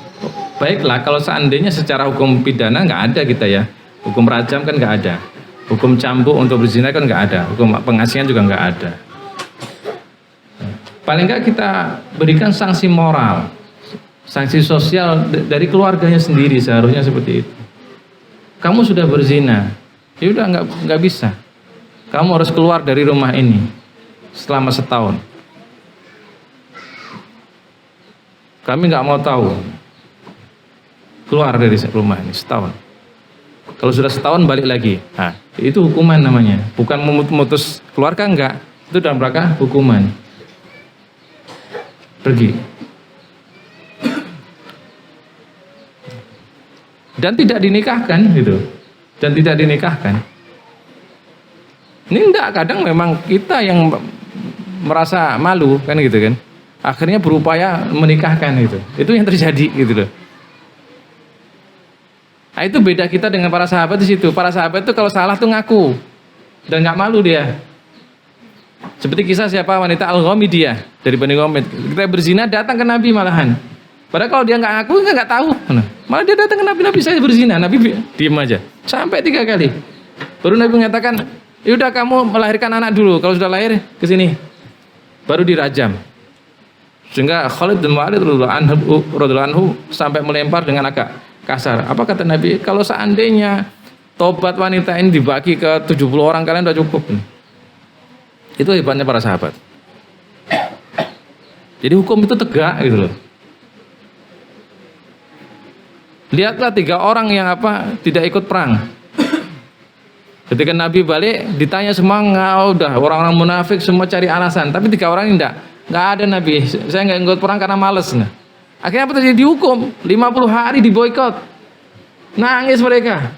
[SPEAKER 2] Baiklah kalau seandainya secara hukum pidana nggak ada kita ya. Hukum rajam kan nggak ada, hukum cambuk untuk berzina kan nggak ada, hukum pengasingan juga nggak ada. Paling nggak kita berikan sanksi moral, sanksi sosial dari keluarganya sendiri, seharusnya seperti itu. Kamu sudah berzina, ya udah nggak bisa. Kamu harus keluar dari rumah ini selama setahun. Kami nggak mau tahu. Keluar dari rumah ini setahun. Kalau sudah setahun balik lagi. Nah, itu hukuman namanya. Bukan memutus keluarga, enggak. Itu dalam rangka hukuman. Pergi. Dan tidak dinikahkan gitu. Dan tidak dinikahkan. Ini enggak, kadang memang kita yang merasa malu kan gitu kan. Akhirnya berupaya menikahkan gitu. Itu yang terjadi gitu loh. Nah, itu beda kita dengan para sahabat di situ. Para sahabat itu kalau salah tuh ngaku dan nggak malu dia. Seperti kisah siapa wanita Al-Ghamidiyah dari Bani Ghamid. Kita berzina datang ke Nabi malahan. Padahal kalau dia nggak ngaku nggak tahu. Malah dia datang ke Nabi, Nabi saya berzina. Nabi diem aja sampai 3 kali. Baru Nabi mengatakan, yaudah kamu melahirkan anak dulu. Kalau sudah lahir ke sini, baru dirajam. Sehingga Khalid bin Walid radhiyallahu anhu sampai melempar dengan agak kasar. Apa kata Nabi? Kalau seandainya tobat wanita ini dibagi ke 70 orang, kalian udah cukup. Itu hebatnya para sahabat. Jadi hukum itu tegak gitu loh. Lihatlah 3 orang yang tidak ikut perang. Ketika Nabi balik ditanya semua, udah orang-orang munafik semua cari alasan, tapi 3 orang ini nggak ada Nabi. Saya nggak ikut perang karena males. Akhirnya apa terjadi? Dihukum 50 hari, diboikot. Nangis mereka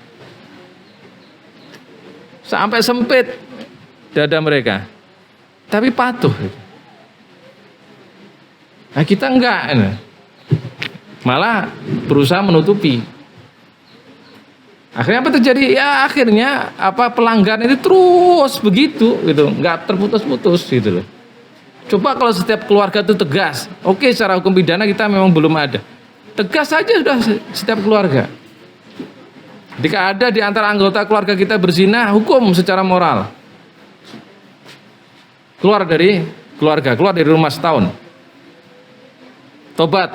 [SPEAKER 2] sampai sempit dada mereka, tapi patuh. Nah kita enggak, malah berusaha menutupi. Akhirnya apa terjadi? Ya akhirnya pelanggaran itu terus begitu gitu, nggak terputus-putus gitu loh. Coba kalau setiap keluarga itu tegas, oke, secara hukum pidana kita memang belum ada. Tegas saja sudah setiap keluarga. Jika ada di antara anggota keluarga kita berzina, hukum secara moral. Keluar dari keluarga, keluar dari rumah setahun. Tobat.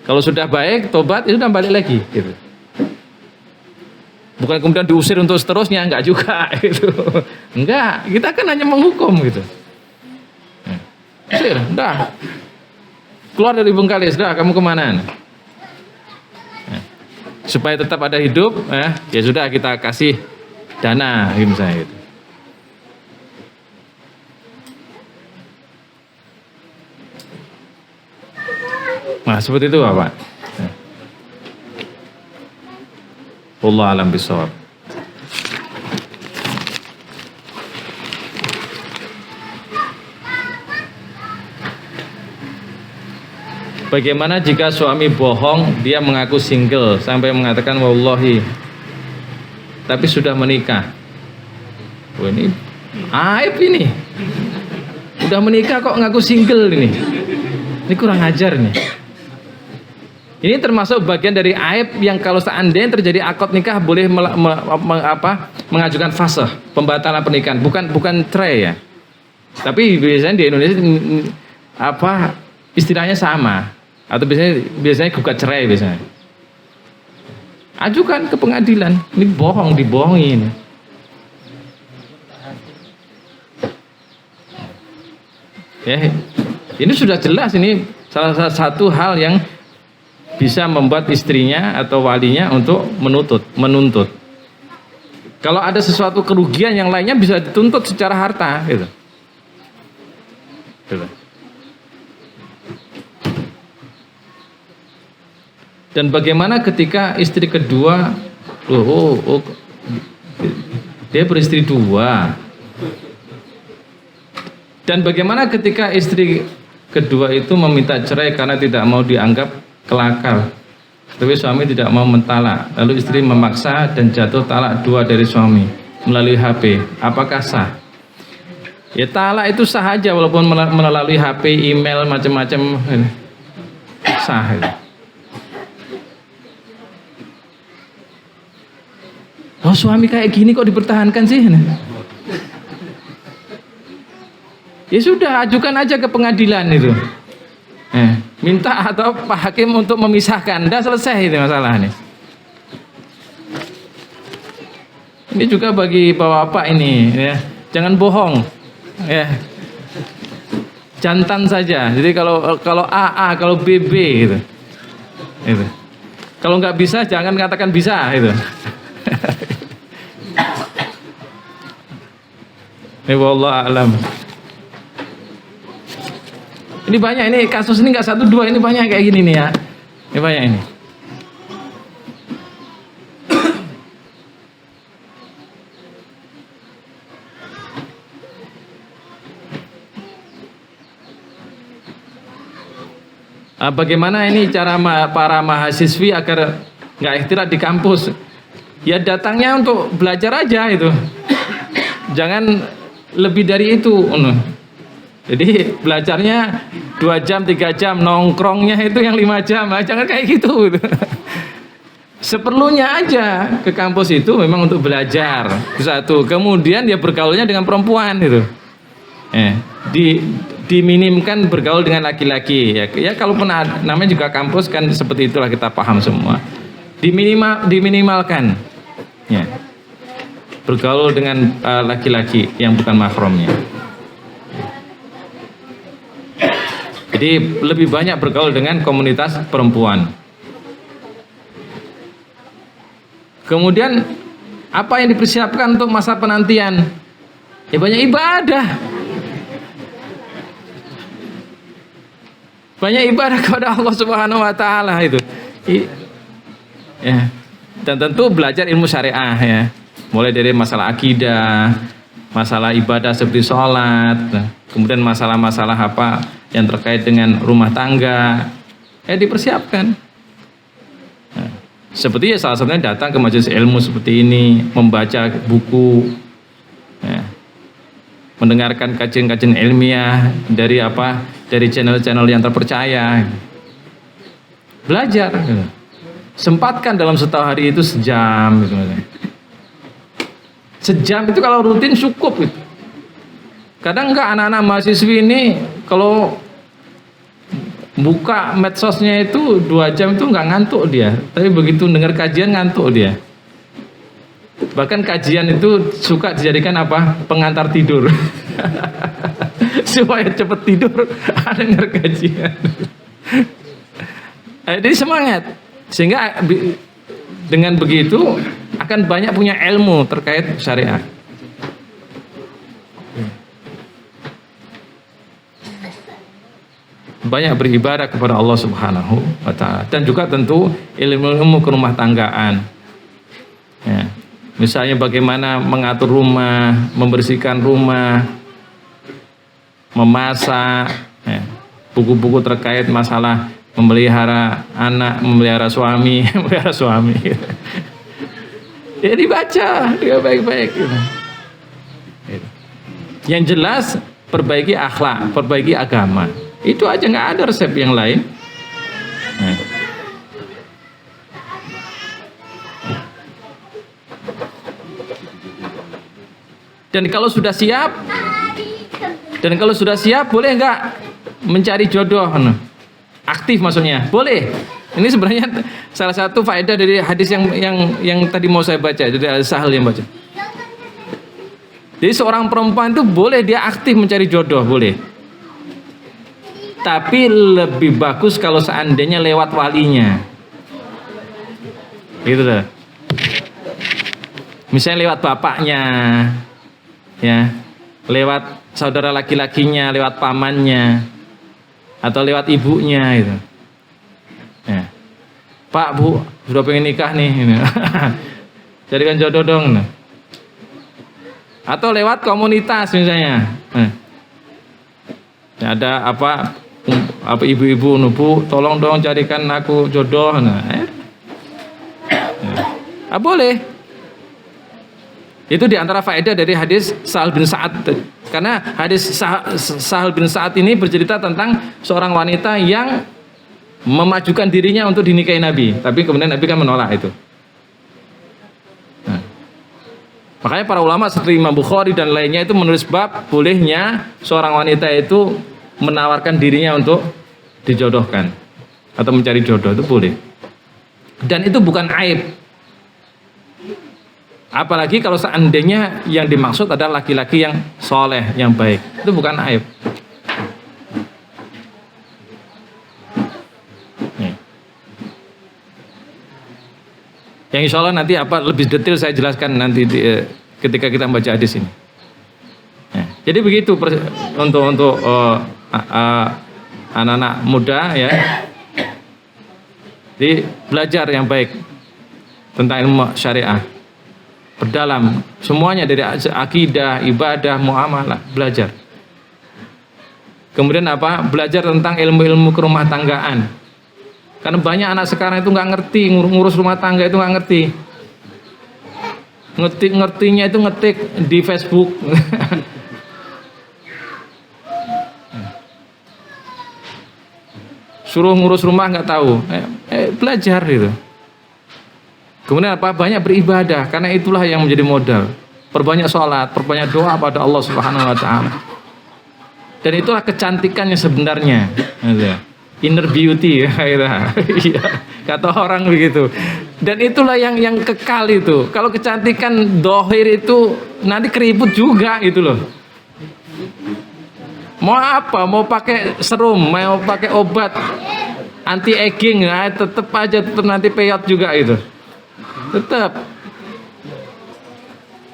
[SPEAKER 2] Kalau sudah baik, tobat, itu sudah balik lagi. Gitu. Bukan kemudian diusir untuk seterusnya, enggak juga. Gitu. Enggak, kita kan hanya menghukum gitu. Usir, dah. Keluar dari Bengkalis, dah kamu kemana? Supaya tetap ada hidup, ya sudah kita kasih dana, misalnya gitu. Nah, seperti itu Bapak. Wallahu a'lam bishawab. Bagaimana jika suami bohong, dia mengaku single sampai mengatakan wallahi, tapi sudah menikah? Wah, ini aib ini. Udah menikah kok ngaku single ini. Ini kurang ajar nih. Ini termasuk bagian dari aib yang kalau seandainya terjadi akad nikah boleh mengajukan fasakh, pembatalan pernikahan, bukan cerai ya. Tapi biasanya di Indonesia istilahnya sama. Atau biasanya gugat cerai biasanya. Ajukan ke pengadilan. Ini bohong, dibohongin. Ya, ini sudah jelas, ini salah satu hal yang bisa membuat istrinya atau walinya untuk menuntut. Kalau ada sesuatu kerugian yang lainnya bisa dituntut secara harta, gitu. Dan bagaimana ketika istri kedua, dia beristri dua. Dan bagaimana ketika istri kedua itu meminta cerai karena tidak mau dianggap kelakar, tapi suami tidak mau mentalak, lalu istri memaksa dan jatuh talak 2 dari suami melalui HP, apakah sah? Ya talak itu sah aja walaupun melalui HP, email, macam-macam, sah itu. Oh suami kayak gini kok dipertahankan sih? Ya sudah, ajukan aja ke pengadilan itu. Minta atau Pak Hakim untuk memisahkan. Udah selesai itu masalah ini. Ini juga bagi bapak-bapak ini, ya. Jangan bohong, ya. Jantan saja. Jadi kalau AA, kalau BB gitu. Itu. Kalau nggak bisa jangan katakan bisa itu. Ini wallahu a'lam. Ini banyak, ini kasus ini nggak 1 2, ini banyak kayak gini nih ya. Ini banyak ini. Bagaimana ini cara para mahasiswi agar nggak istirahat di kampus? Ya datangnya untuk belajar aja itu. Jangan lebih dari itu. Jadi belajarnya 2 jam 3 jam, nongkrongnya itu yang 5 jam. Jangan kayak gitu. Seperlunya aja ke kampus itu memang untuk belajar. Satu. Kemudian dia bergaulnya dengan perempuan itu. Diminimkan bergaul dengan laki-laki. Ya kalaupun namanya juga kampus kan seperti itulah, kita paham semua. Diminimalkan. Ya. Bergaul dengan laki-laki yang bukan mahramnya. Jadi lebih banyak bergaul dengan komunitas perempuan. Kemudian apa yang dipersiapkan untuk masa penantian? Ya banyak ibadah. Banyak ibadah kepada Allah Subhanahu wa taala itu. Ya. Dan tentu belajar ilmu syariah ya. Mulai dari masalah akidah, masalah ibadah seperti sholat, kemudian masalah-masalah apa yang terkait dengan rumah tangga, dipersiapkan. Nah, seperti ya salah satunya datang ke majelis ilmu seperti ini, membaca buku, mendengarkan kajian-kajian ilmiah dari channel-channel yang terpercaya. Belajar. Gitu. Sempatkan dalam setahun hari itu sejam. Gitu. Sejam itu kalau rutin cukup. Gitu. Kadang enggak anak-anak mahasiswi ini kalau buka medsosnya itu 2 jam itu enggak ngantuk dia. Tapi begitu dengar kajian ngantuk dia. Bahkan kajian itu suka dijadikan apa? Pengantar tidur. Supaya cepat tidur dengar kajian. Jadi semangat. Sehingga dengan begitu akan banyak punya ilmu terkait syariat. Banyak beribadah kepada Allah Subhanahu wa ta'ala. Dan juga tentu ilmu-ilmu kerumah tanggaan. Ya. Misalnya bagaimana mengatur rumah, membersihkan rumah, memasak, ya. Buku-buku terkait masalah memelihara anak, memelihara suami, memelihara suami. Ya dibaca, dia baik-baik. Yang jelas perbaiki akhlak, perbaiki agama. Itu aja, nggak ada resep yang lain. Nah. Dan kalau sudah siap, boleh nggak mencari jodoh? Aktif maksudnya, boleh. Ini sebenarnya salah satu faedah dari hadis yang tadi mau saya baca, dari Al-Sahal yang baca. Jadi seorang perempuan itu boleh dia aktif mencari jodoh, boleh. Tapi lebih bagus kalau seandainya lewat walinya. Gitu loh. Misalnya lewat bapaknya, ya, lewat saudara laki-lakinya, lewat pamannya, atau lewat ibunya gitu. Ya. Pak, Bu, sudah pengen nikah nih. Jadikan jodoh dong. Atau lewat komunitas misalnya. Ya, ada apa ibu-ibu, Bu, tolong dong carikan aku jodoh. Boleh. Itu diantara faedah dari hadis Sahal bin Sa'ad. Karena hadis Sahal bin Sa'ad ini bercerita tentang seorang wanita yang memajukan dirinya untuk dinikahi Nabi. Tapi kemudian Nabi kan menolak itu. Makanya para ulama seperti Imam Bukhari dan lainnya itu menulis bab bolehnya seorang wanita itu menawarkan dirinya untuk dijodohkan atau mencari jodoh, itu boleh. Dan itu bukan aib. Apalagi kalau seandainya yang dimaksud adalah laki-laki yang soleh, yang baik, itu bukan aib. Yang insya Allah nanti lebih detail saya jelaskan nanti ketika kita membaca hadis ini. Jadi begitu untuk anak-anak muda ya. Jadi belajar yang baik tentang ilmu syariah. Perdalam semuanya dari akidah, ibadah, muamalah, belajar. Kemudian belajar tentang ilmu-ilmu kerumah tanggaan. Karena banyak anak sekarang itu nggak ngerti ngurus rumah tangga, itu nggak ngerti. Ngertinya itu ngetik di Facebook. Suruh ngurus rumah nggak tahu. Belajar gitu. Kemudian banyak beribadah, karena itulah yang menjadi modal. Perbanyak sholat, perbanyak doa pada Allah Subhanahu Wa Taala. Dan itulah kecantikannya sebenarnya. Inner beauty ya, kata orang begitu. Dan itulah yang kekal itu. Kalau kecantikan dohir itu nanti keriput juga gitu loh. Mau apa? Mau pakai serum, mau pakai obat anti aging, tetap nanti peyot juga itu. Tetap.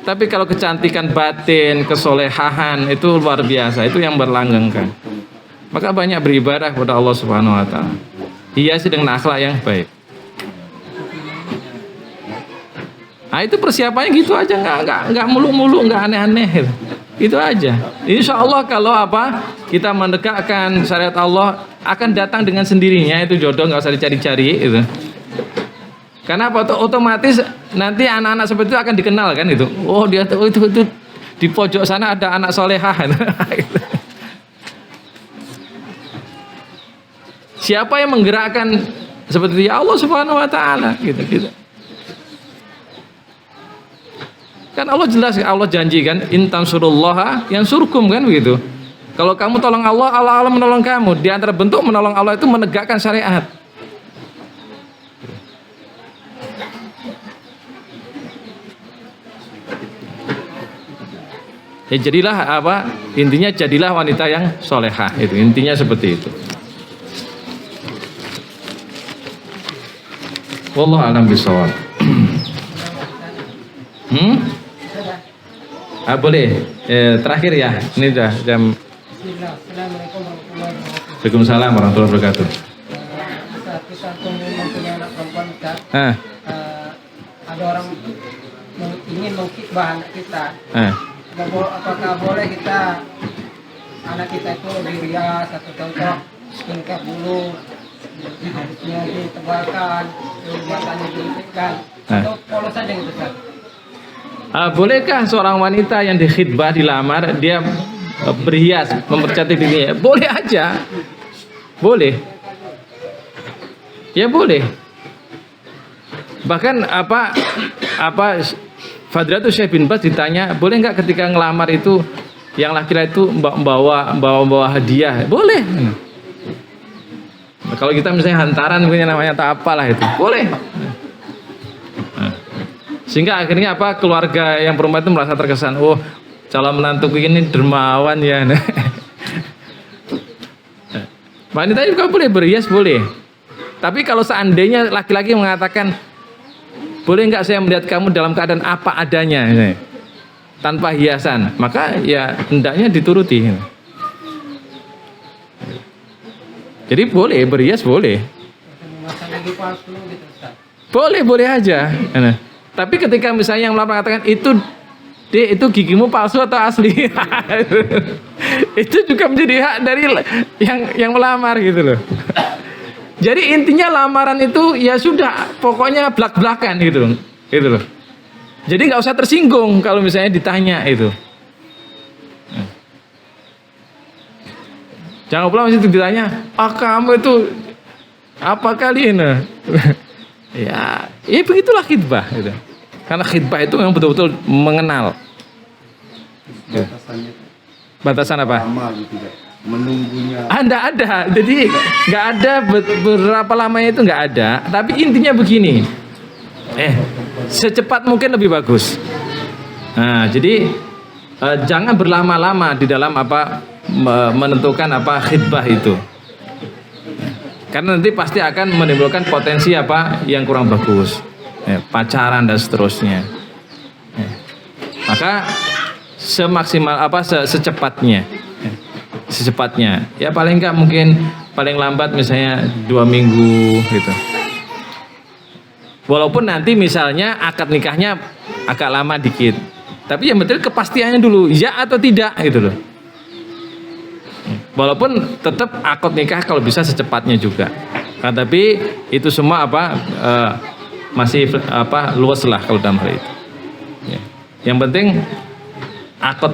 [SPEAKER 2] Tapi kalau kecantikan batin, kesolehahan itu luar biasa, itu yang berlanggengkan. Maka banyak beribadah kepada Allah Subhanahu Wa Taala. Hiasi dengan akhlak yang baik. Nah itu persiapannya gitu aja, nggak muluk-muluk, nggak aneh-aneh. Itu aja. Insya Allah kalau kita mendekatkan syariat Allah akan datang dengan sendirinya itu jodoh, nggak usah dicari-cari itu. Karena otomatis nanti anak-anak seperti itu akan dikenal kan itu. Oh dia itu di pojok sana ada anak solehah. Siapa yang menggerakkan seperti Allah Subhanahu wa taala gitu. Kan Allah jelas, Allah janjikan in tansurullaha yansurkum kan begitu. Kalau kamu tolong Allah, Allah menolong kamu. Di antara bentuk menolong Allah itu menegakkan syariat. Ya jadilah apa? Intinya jadilah wanita yang solehah itu. Intinya seperti itu. Wallahu a'lam bishawab. Boleh. Terakhir ya. Ini sudah jam.
[SPEAKER 4] Assalamualaikum warahmatullahi wabarakatuh.
[SPEAKER 2] Waalaikumsalam warahmatullahi wabarakatuh.
[SPEAKER 4] Saat kita mempunyai anak perempuan kita, ada orang ingin mengkhidbah anak kita. Apakah boleh kita anak kita itu dirias atau contoh skincare dulu, rambutnya ditebalkan, matanya diikat, atau polos saja gitu kan?
[SPEAKER 2] Bolehkah seorang wanita yang dikhidbah dilamar dia berhias, mempercantik dirinya? Boleh aja, boleh, ya boleh. Bahkan apa Fadlatul Syekh bin Baz ditanya, boleh nggak ketika ngelamar itu yang laki-laki itu bawa hadiah? Boleh. Kalau kita misalnya hantaran punya namanya tak apalah itu, boleh. Sehingga akhirnya keluarga yang perempuan itu merasa terkesan, oh calon menantu ini dermawan ya. Wanita juga boleh berhias, boleh. Tapi kalau seandainya laki-laki mengatakan, boleh nggak saya melihat kamu dalam keadaan apa adanya, tanpa hiasan, maka ya hendaknya dituruti. Jadi boleh berhias, boleh. Boleh aja. Tapi ketika misalnya yang melamar mengatakan itu gigimu palsu atau asli, itu juga menjadi hak dari yang melamar gitu loh. Jadi intinya lamaran itu ya sudah, pokoknya blak-blakan gitu loh. Jadi nggak usah tersinggung kalau misalnya ditanya itu. Jangan pula masih ditanya, kamu itu apa kali ini? Ya begitulah khidbah gitu. Karena khidbah itu memang betul-betul mengenal. Batasan apa?
[SPEAKER 5] Lama gitu ya. Menunggunya.
[SPEAKER 2] Enggak ada. Jadi enggak ada berapa lamanya itu enggak ada. Tapi intinya begini. Secepat mungkin lebih bagus. Nah, jadi jangan berlama-lama di dalam menentukan khidbah itu. Karena nanti pasti akan menimbulkan potensi yang kurang bagus, pacaran dan seterusnya. Maka semaksimal secepatnya. Ya paling enggak mungkin paling lambat misalnya 2 minggu gitu. Walaupun nanti misalnya akad nikahnya agak lama dikit, tapi yang penting kepastiannya dulu, ya atau tidak gitu loh. Walaupun tetap akad nikah kalau bisa secepatnya juga. Nah, tapi itu semua masih luas lah kalau dalam hal itu. Ya. Yang penting akad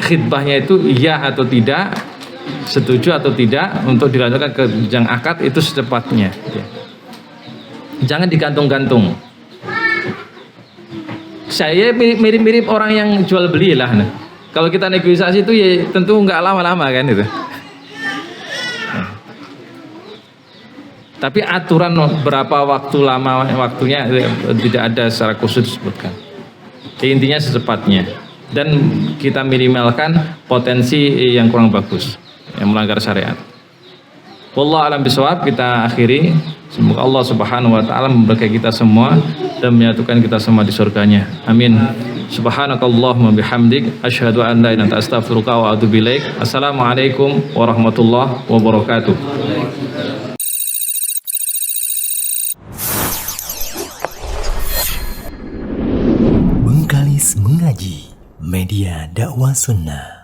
[SPEAKER 2] khidbahnya itu iya atau tidak, setuju atau tidak untuk dilanjutkan ke jenjang akad itu secepatnya. Ya. Jangan digantung-gantung. Saya mirip-mirip orang yang jual beli lah. Nah. Kalau kita negosiasi itu ya tentu nggak lama-lama kan itu. Tapi aturan berapa waktunya tidak ada secara khusus disebutkan. Intinya secepatnya. Dan kita minimalkan potensi yang kurang bagus, yang melanggar syariat. Wallahu a'lam bishawab. Kita akhiri. Semoga Allah Subhanahu wa taala memberkahi kita semua dan menyatukan kita semua di surganya. Amin. Subhanakallahumma bihamdik asyhadu an la ilaha illa anta astaghfiruka wa atubu ilaik. Assalamualaikum warahmatullahi wabarakatuh.
[SPEAKER 1] Bengkalis Mengaji, media dakwah sunnah.